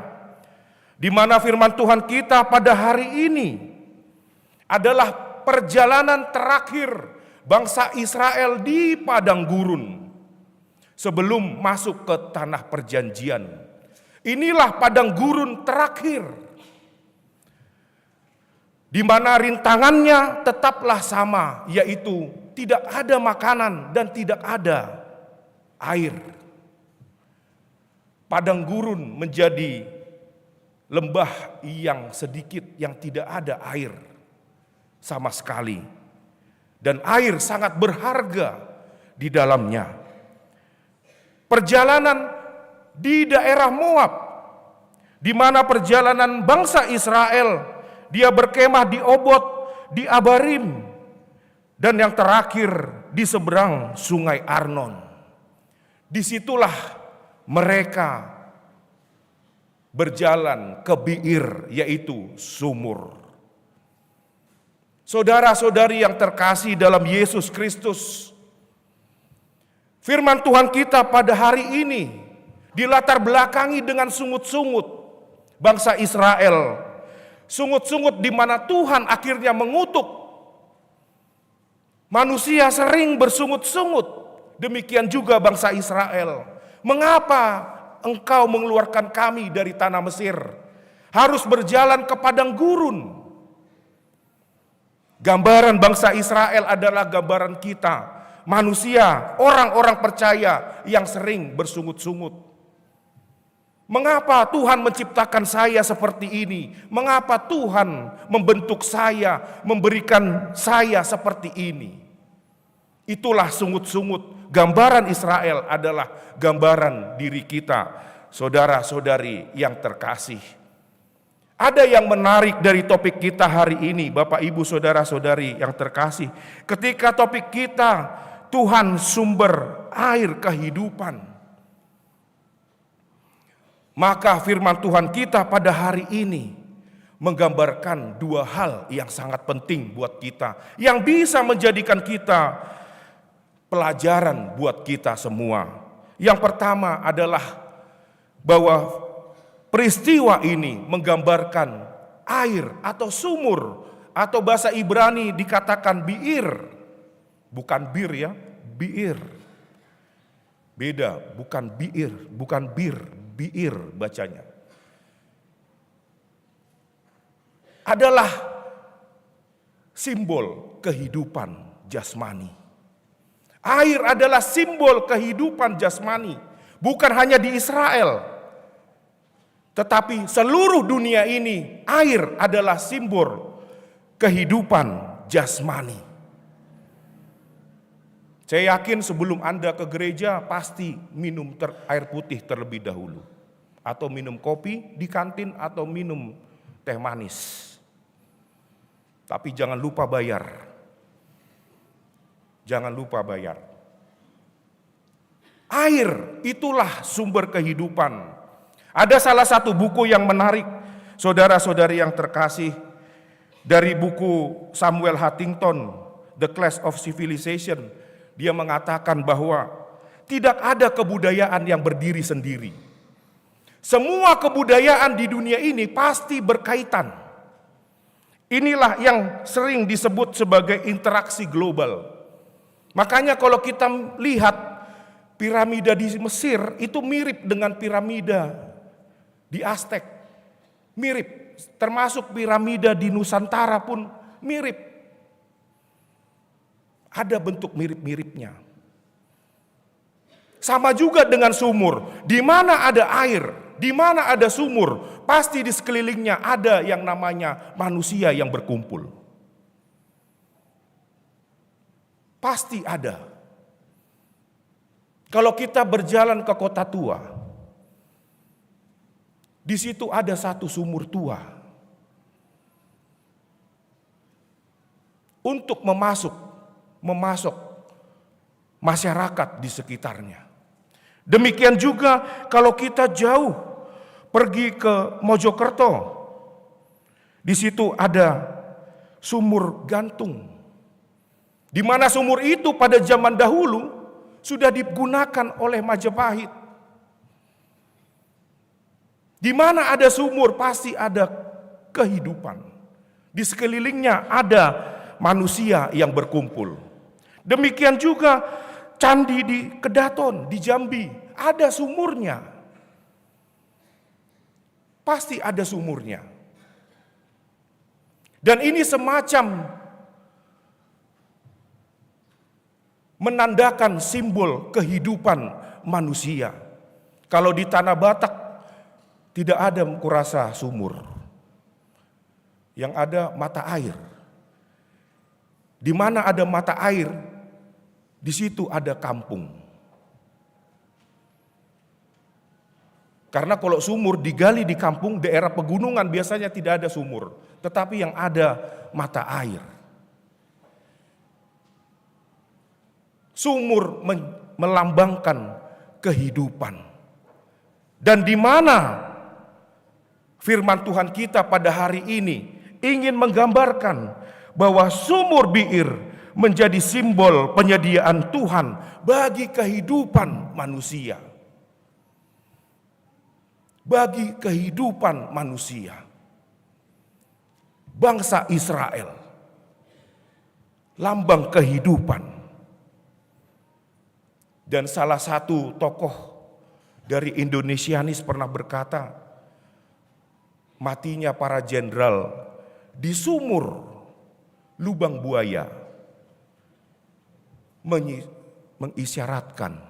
di mana firman Tuhan kita pada hari ini adalah perjalanan terakhir bangsa Israel di padang gurun sebelum masuk ke tanah perjanjian. Inilah padang gurun terakhir, di mana rintangannya tetaplah sama, yaitu tidak ada makanan dan tidak ada air. Padang gurun menjadi lembah yang sedikit, yang tidak ada air sama sekali. Dan air sangat berharga di dalamnya. Perjalanan di daerah Moab, di mana perjalanan bangsa Israel, dia berkemah di Obot, di Abarim, dan yang terakhir di seberang sungai Arnon. Disitulah mereka berjalan ke Biir, yaitu sumur. Saudara-saudari yang terkasih dalam Yesus Kristus, firman Tuhan kita pada hari ini dilatar belakangi dengan sungut-sungut bangsa Israel. Sungut-sungut di mana Tuhan akhirnya mengutuk. Manusia sering bersungut-sungut, demikian juga bangsa Israel. Mengapa engkau mengeluarkan kami dari tanah Mesir, harus berjalan ke padang gurun? Gambaran bangsa Israel adalah gambaran kita, manusia, orang-orang percaya yang sering bersungut-sungut. Mengapa Tuhan menciptakan saya seperti ini? Mengapa Tuhan membentuk saya, memberikan saya seperti ini? Itulah sungut-sungut. Gambaran Israel adalah gambaran diri kita, saudara-saudari yang terkasih. Ada yang menarik dari topik kita hari ini, Bapak Ibu saudara-saudari yang terkasih. Ketika topik kita, Tuhan sumber air kehidupan. Maka firman Tuhan kita pada hari ini menggambarkan dua hal yang sangat penting buat kita, yang bisa menjadikan kita pelajaran buat kita semua. Yang pertama adalah bahwa peristiwa ini menggambarkan air atau sumur, atau bahasa Ibrani dikatakan biir. Bukan bir ya, biir. Beda, bukan biir, bukan bir, biir bacanya. Adalah simbol kehidupan jasmani. Air adalah simbol kehidupan jasmani, bukan hanya di Israel, tetapi seluruh dunia ini air adalah simbol kehidupan jasmani. Saya yakin sebelum Anda ke gereja pasti minum air putih terlebih dahulu, atau minum kopi di kantin, atau minum teh manis. Tapi jangan lupa bayar. Jangan lupa bayar. Air itulah sumber kehidupan. Ada salah satu buku yang menarik, saudara-saudari yang terkasih, dari buku Samuel Huntington, The Clash of Civilization. Dia mengatakan bahwa tidak ada kebudayaan yang berdiri sendiri. Semua kebudayaan di dunia ini pasti berkaitan. Inilah yang sering disebut sebagai interaksi global. Makanya kalau kita lihat piramida di Mesir itu mirip dengan piramida di Aztek. Mirip, termasuk piramida di Nusantara pun mirip. Ada bentuk mirip-miripnya. Sama juga dengan sumur. Di mana ada air, di mana ada sumur, pasti di sekelilingnya ada yang namanya manusia yang berkumpul. Pasti ada. Kalau kita berjalan ke kota tua, di situ ada satu sumur tua. Untuk memasok masyarakat di sekitarnya. Demikian juga kalau kita jauh pergi ke Mojokerto, di situ ada sumur gantung. Di mana sumur itu pada zaman dahulu sudah digunakan oleh Majapahit. Di mana ada sumur pasti ada kehidupan. Di sekelilingnya ada manusia yang berkumpul. Demikian juga candi di Kedaton, di Jambi, ada sumurnya. Pasti ada sumurnya. Dan ini semacam menandakan simbol kehidupan manusia. Kalau di tanah Batak tidak ada kurasa sumur. Yang ada mata air. Di mana ada mata air, di situ ada kampung. Karena kalau sumur digali di kampung, daerah pegunungan biasanya tidak ada sumur, tetapi yang ada mata air. Sumur melambangkan kehidupan. Dan di mana firman Tuhan kita pada hari ini ingin menggambarkan bahwa sumur Biir menjadi simbol penyediaan Tuhan bagi kehidupan manusia. Bagi kehidupan manusia. Bangsa Israel, lambang kehidupan. Dan salah satu tokoh dari Indonesianis pernah berkata, matinya para jenderal di sumur lubang buaya mengisyaratkan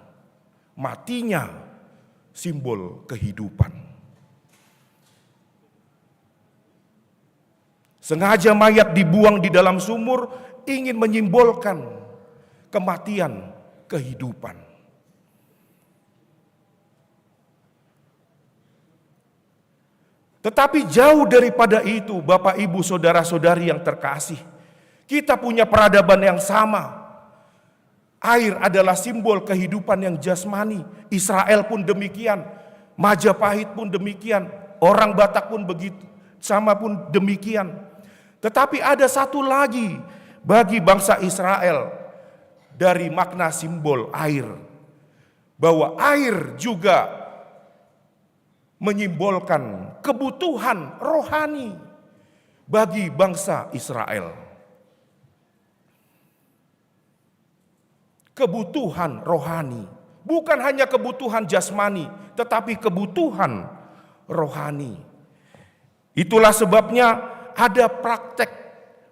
matinya simbol kehidupan. Sengaja mayat dibuang di dalam sumur ingin menyimbolkan kematian kehidupan. Tetapi jauh daripada itu, Bapak, Ibu, Saudara-saudari yang terkasih, kita punya peradaban yang sama. Air adalah simbol kehidupan yang jasmani. Israel pun demikian, Majapahit pun demikian, orang Batak pun begitu, sama pun demikian. Tetapi ada satu lagi bagi bangsa Israel dari makna simbol air, bahwa air juga menyimbolkan kebutuhan rohani bagi bangsa Israel. Kebutuhan rohani, bukan hanya kebutuhan jasmani, tetapi kebutuhan rohani. Itulah sebabnya ada praktek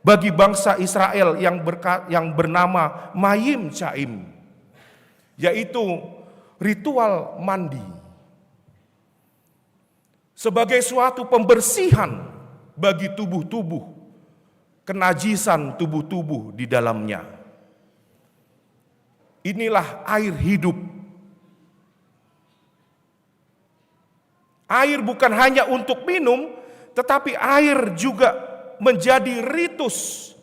bagi bangsa Israel yang bernama Mayim Caim, yaitu ritual mandi. Sebagai suatu pembersihan bagi tubuh-tubuh, kenajisan tubuh-tubuh di dalamnya. Inilah air hidup. Air bukan hanya untuk minum, tetapi air juga menjadi ritus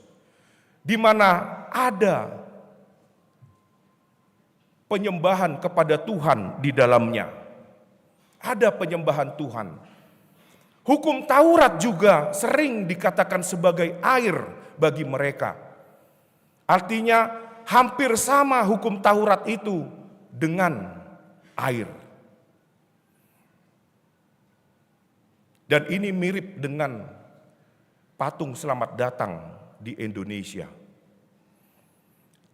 di mana ada penyembahan kepada Tuhan di dalamnya. Ada penyembahan Tuhan. Hukum Taurat juga sering dikatakan sebagai air bagi mereka. Artinya hampir sama hukum Taurat itu dengan air. Dan ini mirip dengan patung selamat datang di Indonesia.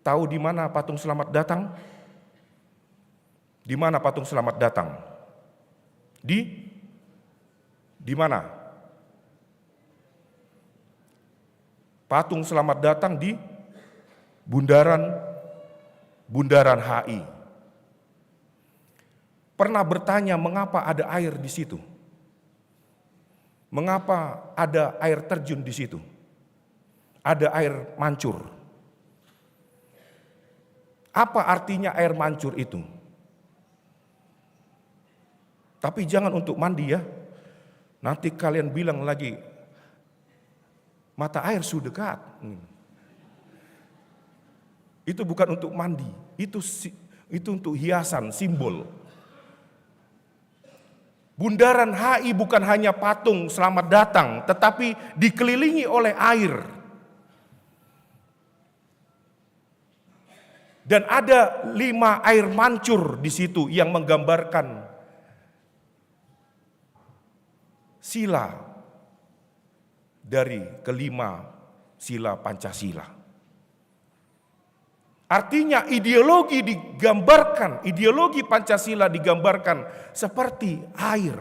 Tahu di mana patung selamat datang? Di mana patung selamat datang? Di mana? Patung selamat datang di Bundaran HI. Pernah bertanya mengapa ada air di situ? Mengapa ada air terjun di situ? Ada air mancur. Apa artinya air mancur itu? Tapi jangan untuk mandi ya. Nanti kalian bilang lagi, mata air sudah dekat. Itu bukan untuk mandi, itu untuk hiasan, simbol. Bundaran HI bukan hanya patung selamat datang, tetapi dikelilingi oleh air. Dan ada 5 air mancur di situ yang menggambarkan sila dari kelima sila Pancasila. Artinya ideologi Pancasila digambarkan seperti air.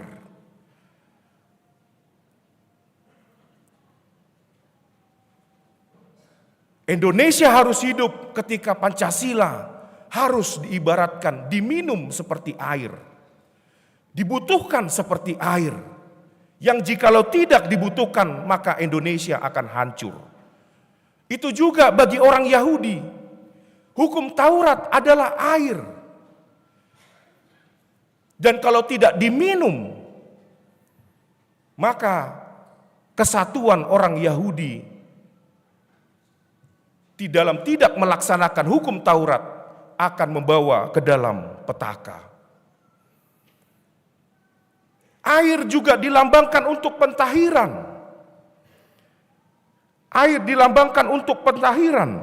Indonesia harus hidup ketika Pancasila harus diibaratkan, diminum seperti air. Dibutuhkan seperti air. Yang jikalau tidak dibutuhkan, maka Indonesia akan hancur. Itu juga bagi orang Yahudi. Hukum Taurat adalah air. Dan kalau tidak diminum, maka kesatuan orang Yahudi di dalam tidak melaksanakan hukum Taurat akan membawa ke dalam petaka. Air juga dilambangkan untuk pentahiran. Air dilambangkan untuk pentahiran.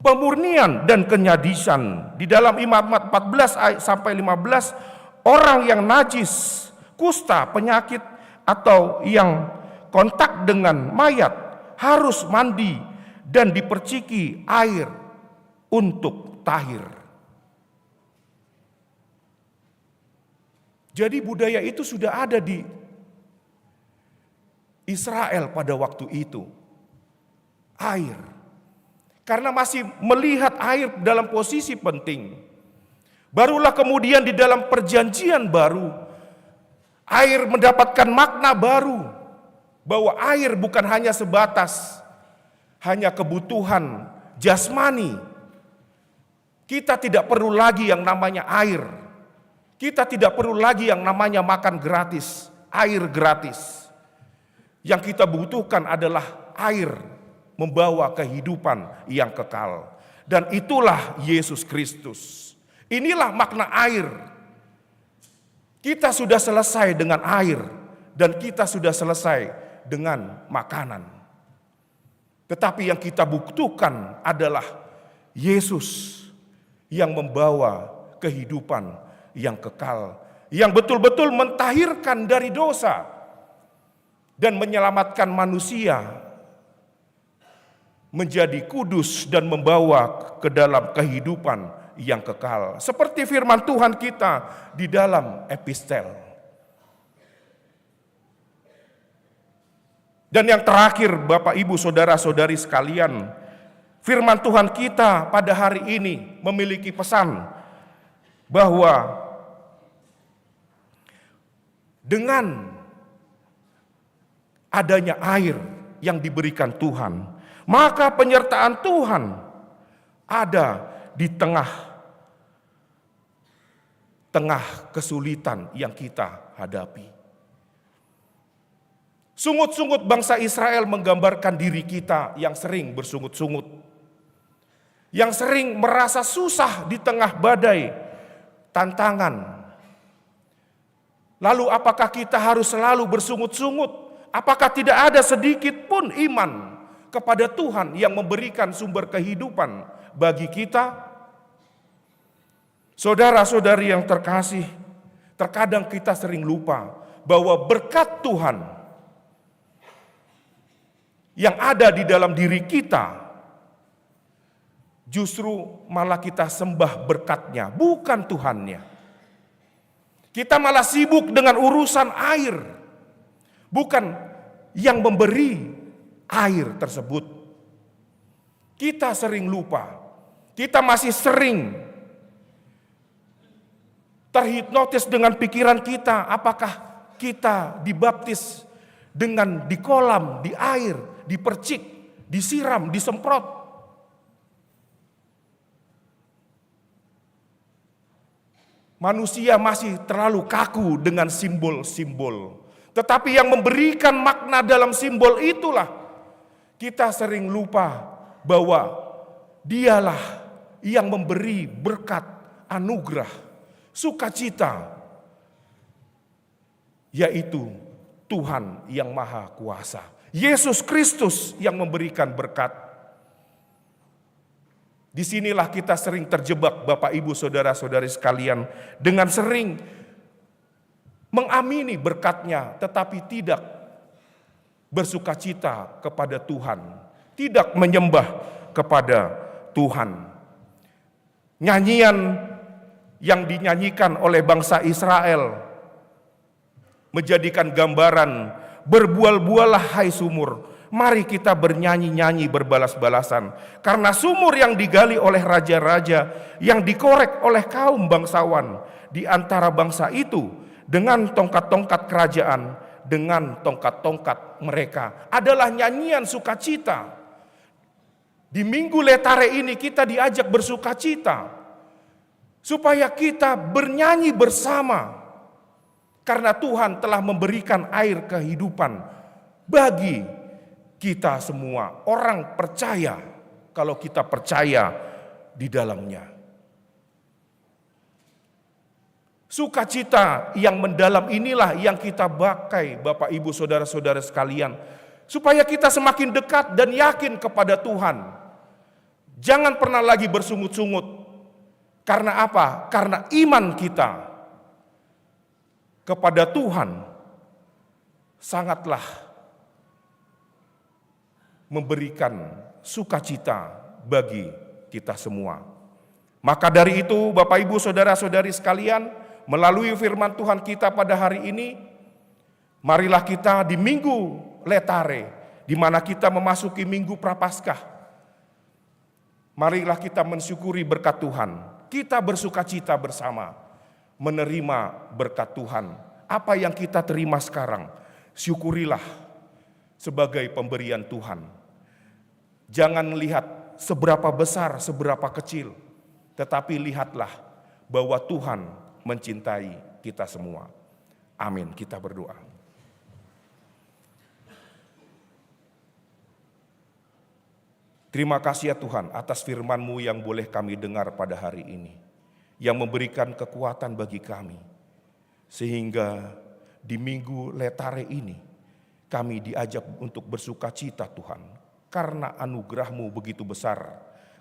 Pemurnian dan kenyadisan. Di dalam Imamat 14 ayat sampai 15, orang yang najis, kusta, penyakit, atau yang kontak dengan mayat harus mandi dan diperciki air untuk tahir. Jadi budaya itu sudah ada di Israel pada waktu itu. Air. Karena masih melihat air dalam posisi penting. Barulah kemudian di dalam perjanjian baru, air mendapatkan makna baru. Bahwa air bukan hanya sebatas hanya kebutuhan jasmani. Kita tidak perlu lagi yang namanya air. Kita tidak perlu lagi yang namanya makan gratis, air gratis. Yang kita butuhkan adalah air membawa kehidupan yang kekal. Dan itulah Yesus Kristus. Inilah makna air. Kita sudah selesai dengan air dan kita sudah selesai dengan makanan. Tetapi yang kita butuhkan adalah Yesus yang membawa kehidupan yang kekal, yang betul-betul mentahirkan dari dosa dan menyelamatkan manusia menjadi kudus dan membawa ke dalam kehidupan yang kekal. Seperti firman Tuhan kita di dalam epistel. Dan yang terakhir, Bapak Ibu Saudara-saudari sekalian, firman Tuhan kita pada hari ini memiliki pesan bahwa dengan adanya air yang diberikan Tuhan, maka penyertaan Tuhan ada di tengah kesulitan yang kita hadapi. Sungut-sungut bangsa Israel menggambarkan diri kita yang sering bersungut-sungut. Yang sering merasa susah di tengah badai tantangan. Lalu apakah kita harus selalu bersungut-sungut? Apakah tidak ada sedikit pun iman kepada Tuhan yang memberikan sumber kehidupan bagi kita? Saudara-saudari yang terkasih, terkadang kita sering lupa bahwa berkat Tuhan yang ada di dalam diri kita justru malah kita sembah berkatnya, bukan Tuhannya. Kita malah sibuk dengan urusan air, bukan yang memberi air tersebut. Kita sering lupa, kita masih sering terhipnotis dengan pikiran kita, apakah kita dibaptis dengan di kolam, di air, dipercik, disiram, disemprot. Manusia masih terlalu kaku dengan simbol-simbol. Tetapi yang memberikan makna dalam simbol itulah kita sering lupa bahwa dialah yang memberi berkat, anugerah, sukacita, yaitu Tuhan yang Maha Kuasa. Yesus Kristus yang memberikan berkat. Disinilah kita sering terjebak, Bapak Ibu Saudara-saudari sekalian, dengan sering mengamini berkatnya tetapi tidak bersukacita kepada Tuhan, tidak menyembah kepada Tuhan. Nyanyian yang dinyanyikan oleh bangsa Israel menjadikan gambaran, berbual-bualah hai sumur, mari kita bernyanyi-nyanyi berbalas-balasan. Karena sumur yang digali oleh raja-raja, yang dikorek oleh kaum bangsawan di antara bangsa itu, dengan tongkat-tongkat kerajaan, dengan tongkat-tongkat mereka, adalah nyanyian sukacita. Di Minggu Letare ini kita diajak bersukacita, supaya kita bernyanyi bersama, karena Tuhan telah memberikan air kehidupan bagi kita semua. Orang percaya kalau kita percaya di dalamnya. Sukacita yang mendalam inilah yang kita pakai, Bapak Ibu Saudara-saudara sekalian, supaya kita semakin dekat dan yakin kepada Tuhan. Jangan pernah lagi bersungut-sungut. Karena apa? Karena iman kita kepada Tuhan sangatlah memberikan sukacita bagi kita semua. Maka dari itu, Bapak Ibu Saudara-saudari sekalian, melalui firman Tuhan kita pada hari ini, marilah kita di Minggu Letare, di mana kita memasuki Minggu Prapaskah, marilah kita mensyukuri berkat Tuhan. Kita bersukacita bersama, menerima berkat Tuhan. Apa yang kita terima sekarang, syukurilah sebagai pemberian Tuhan. Jangan lihat seberapa besar, seberapa kecil, tetapi lihatlah bahwa Tuhan mencintai kita semua. Amin. Kita berdoa. Terima kasih ya Tuhan atas firman-Mu yang boleh kami dengar pada hari ini, yang memberikan kekuatan bagi kami, sehingga di Minggu Letare ini kami diajak untuk bersukacita Tuhan, karena anugerah-Mu begitu besar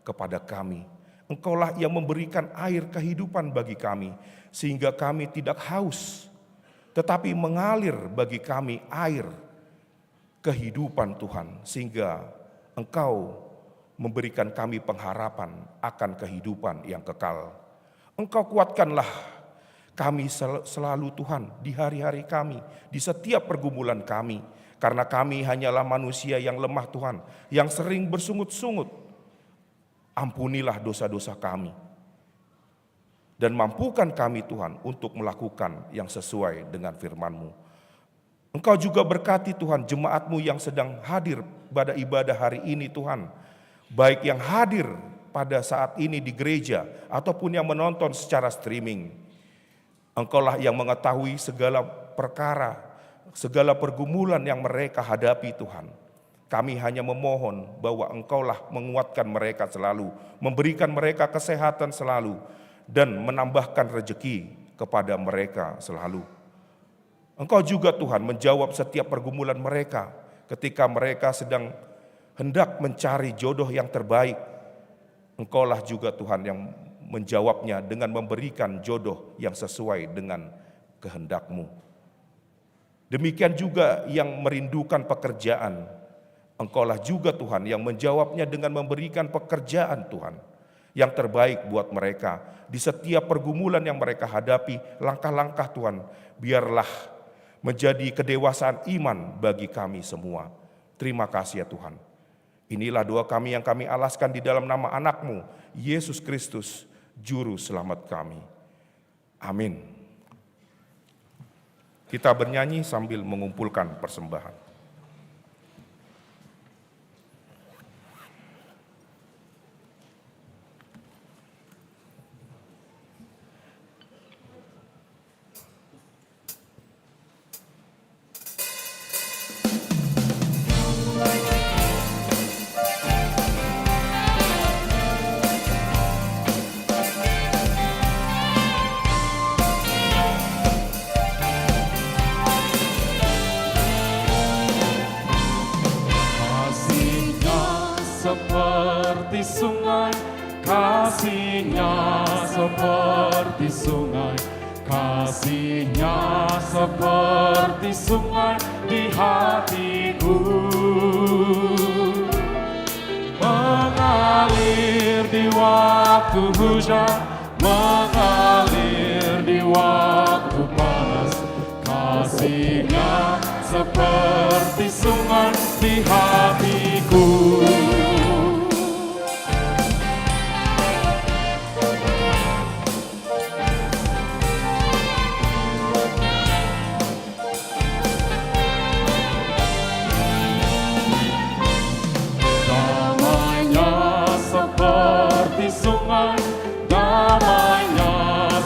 kepada kami. Engkaulah yang memberikan air kehidupan bagi kami, sehingga kami tidak haus, tetapi mengalir bagi kami air kehidupan Tuhan, sehingga Engkau memberikan kami pengharapan akan kehidupan yang kekal. Engkau kuatkanlah kami selalu Tuhan di hari-hari kami, di setiap pergumulan kami, karena kami hanyalah manusia yang lemah Tuhan, yang sering bersungut-sungut. Ampunilah dosa-dosa kami, dan mampukan kami Tuhan untuk melakukan yang sesuai dengan firman-Mu. Engkau juga berkati Tuhan jemaat-Mu yang sedang hadir pada ibadah hari ini Tuhan, baik yang hadir pada saat ini di gereja ataupun yang menonton secara streaming. Engkaulah yang mengetahui segala perkara, segala pergumulan yang mereka hadapi Tuhan. Kami hanya memohon bahwa Engkaulah menguatkan mereka selalu, memberikan mereka kesehatan selalu, dan menambahkan rejeki kepada mereka selalu. Engkau juga Tuhan menjawab setiap pergumulan mereka ketika mereka sedang hendak mencari jodoh yang terbaik. Engkaulah juga Tuhan yang menjawabnya dengan memberikan jodoh yang sesuai dengan kehendak-Mu. Demikian juga yang merindukan pekerjaan, Engkaulah juga Tuhan yang menjawabnya dengan memberikan pekerjaan Tuhan. yang terbaik buat mereka. Di setiap pergumulan yang mereka hadapi, langkah-langkah Tuhan, biarlah menjadi kedewasaan iman bagi kami semua. Terima kasih ya Tuhan. Inilah doa kami yang kami alaskan di dalam nama anak-Mu, Yesus Kristus, Juru Selamat kami. Amin. Kita bernyanyi sambil mengumpulkan persembahan. Seperti sungai, kasih-Nya seperti sungai, kasih-Nya seperti sungai di hatiku, mengalir di waktu hujan, mengalir di waktu panas, kasih-Nya seperti sungai di hatiku.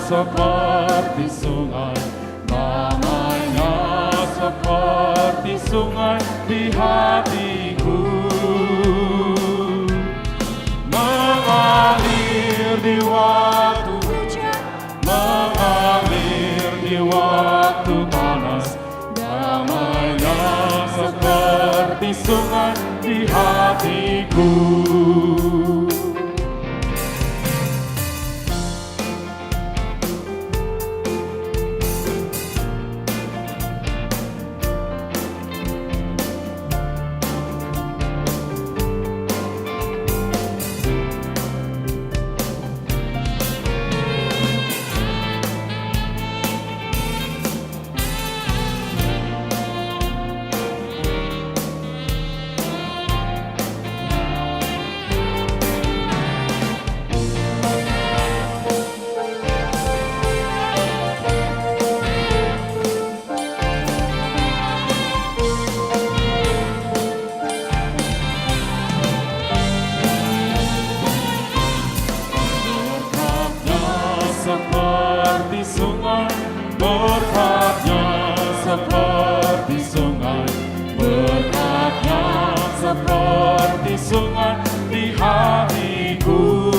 Seperti sungai, damainya seperti sungai di hatiku, mengalir di waktu hujan, mengalir di waktu panas, damainya seperti sungai di hatiku. Seperti sungai, berkatnya seperti sungai, berkatnya seperti sungai di hatiku,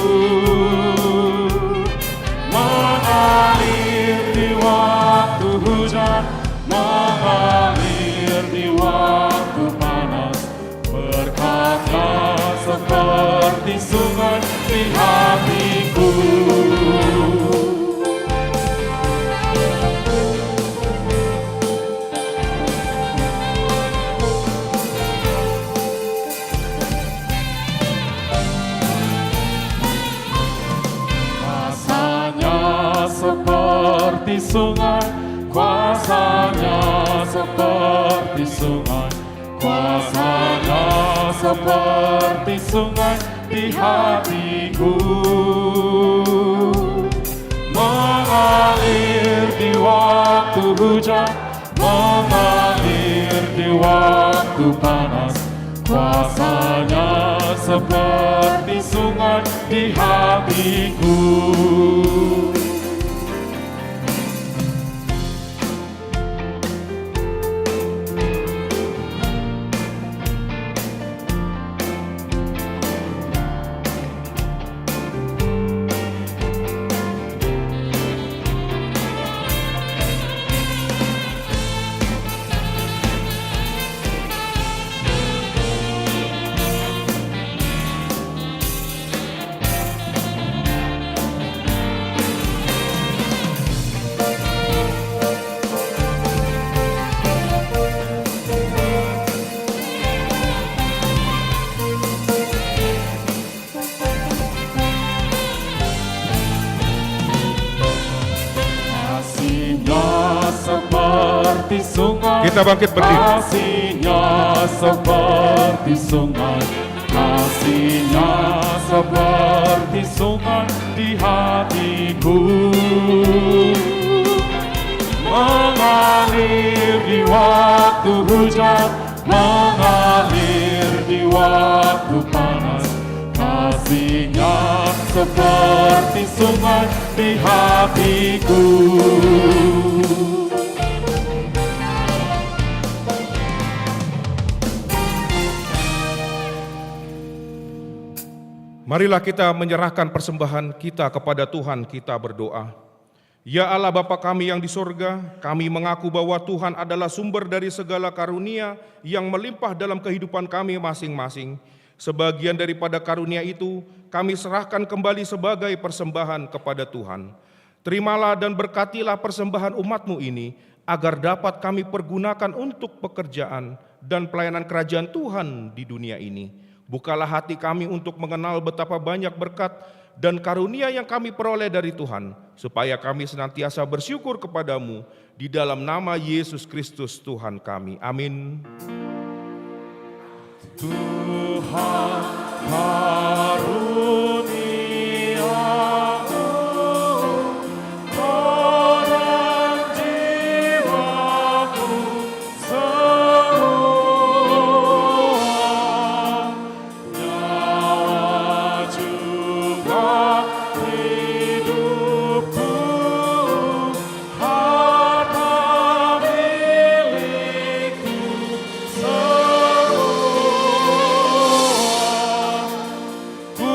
mengalir di waktu hujan, mengalir di waktu panas, berkatnya seperti sungai di hatiku. Seperti sungai, kuasanya seperti sungai, kuasanya seperti sungai di hatiku, mengalir di waktu hujan, mengalir di waktu panas, kuasanya seperti sungai di hatiku. seperti sungai. Kita bangkit berdiri. Kasih-Nya seperti sungai. Kasih-Nya seperti sungai di hatiku. Mengalir di waktu hujan, mengalir di waktu panas. Kasih-Nya seperti sungai di hatiku. Marilah kita menyerahkan persembahan kita kepada Tuhan, kita berdoa. Ya Allah Bapa kami yang di sorga, kami mengaku bahwa Tuhan adalah sumber dari segala karunia yang melimpah dalam kehidupan kami masing-masing. Sebagian daripada karunia itu kami serahkan kembali sebagai persembahan kepada Tuhan. Terimalah dan berkatilah persembahan umat-Mu ini, agar dapat kami pergunakan untuk pekerjaan dan pelayanan kerajaan Tuhan di dunia ini. Bukalah hati kami untuk mengenal betapa banyak berkat dan karunia yang kami peroleh dari Tuhan, supaya kami senantiasa bersyukur kepadamu di dalam nama Yesus Kristus Tuhan kami. Amin. Tuhan karuniamu dalam jiwaku semua, nyawa juga hidupku, harta milikku semua. Ku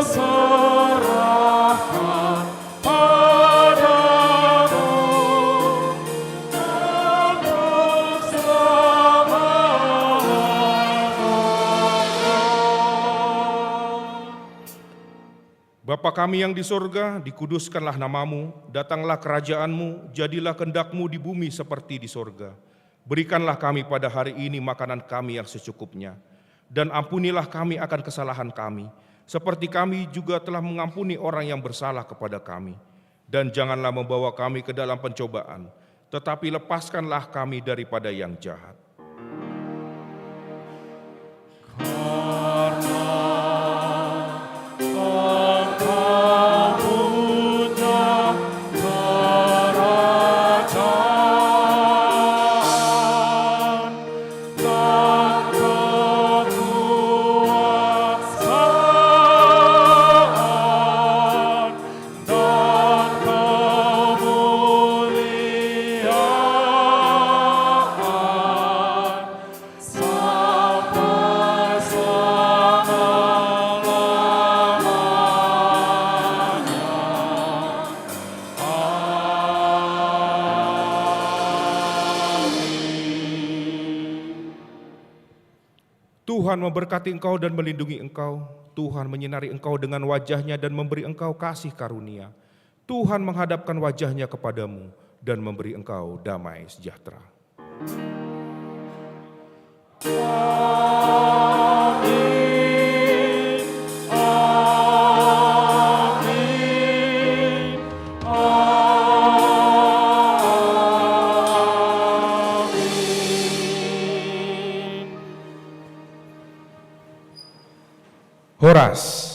serahkan padamu untuk selama-lamanya. Bapa kami yang di sorga, dikuduskanlah namamu, datanglah kerajaanmu, jadilah kehendak-Mu di bumi seperti di sorga. Berikanlah kami pada hari ini makanan kami yang secukupnya, dan ampunilah kami akan kesalahan kami, seperti kami juga telah mengampuni orang yang bersalah kepada kami. Dan janganlah membawa kami ke dalam pencobaan, tetapi lepaskanlah kami daripada yang jahat. Tuhan memberkati engkau dan melindungi engkau. Tuhan menyinari engkau dengan wajah-Nya dan memberi engkau kasih karunia. Tuhan menghadapkan wajah-Nya kepadamu dan memberi engkau damai sejahtera. Horas.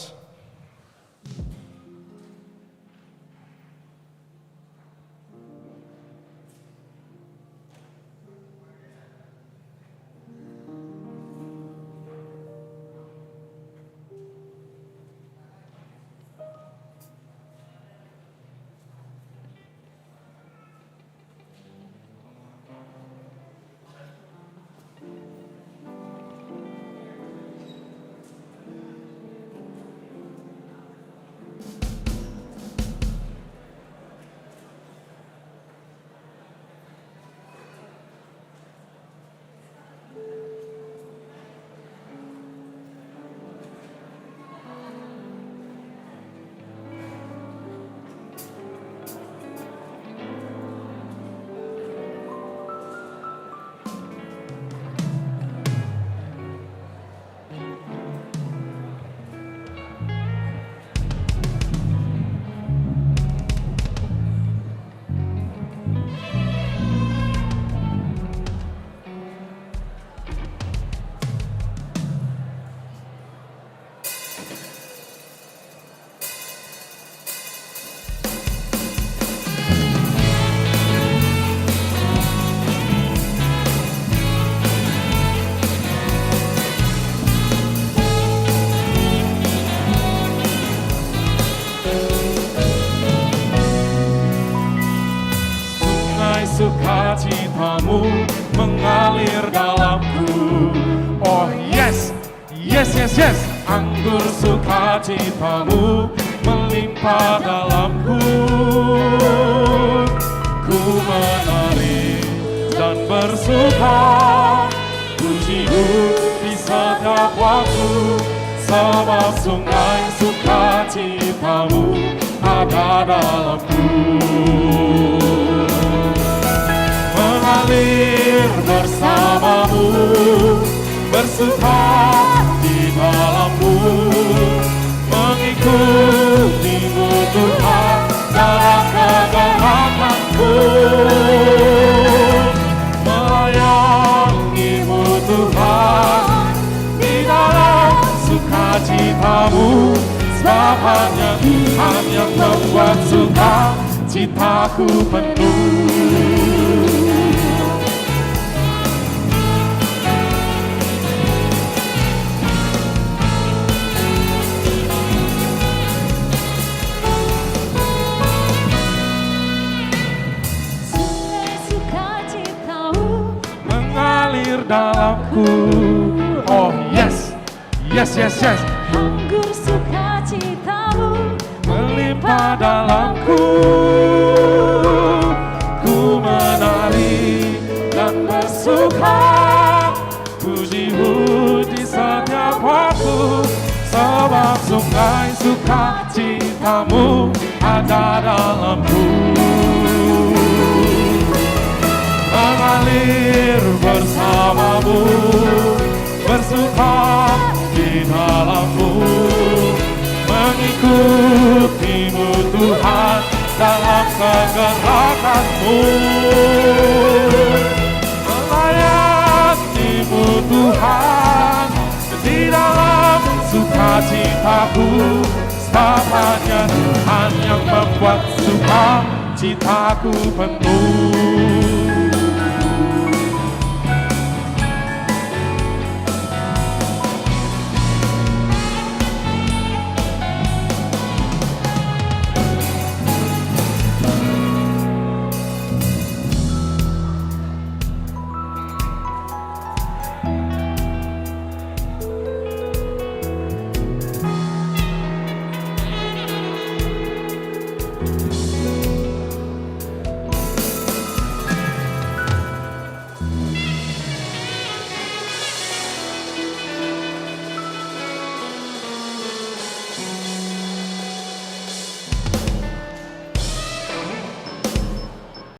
sukacitamu mengalir dalamku. Oh yes, yes, yes, yes. Anggur sukacitamu melimpah dalamku. Ku menari dan bersuka, pujimu di setiap waktu, sebab sungai sukacitamu ada dalamku. Mengalir bersamamu, bersuka di dalammu, mengikutimu Tuhan dalam kegelapanku, melayanimu Tuhan di dalam sukacitamu, sebab hanya Tuhan yang membuat sukacitaku penuh. Mengalir dalamku. Oh yes, yes, yes, yes. Anggur sukacitamu Melimpah dalamku. Ku menari dan bersuka, pujimu di setiap waktu, sebab sungai sukacitamu ada dalamku. Mengalir bersamamu, bersuka di dalammu, mengikutimu Tuhan dalam kegerakanmu, melayanimu Tuhan di dalam sukacitaku, sebab hanya Tuhan yang membuat sukacitaku penuh.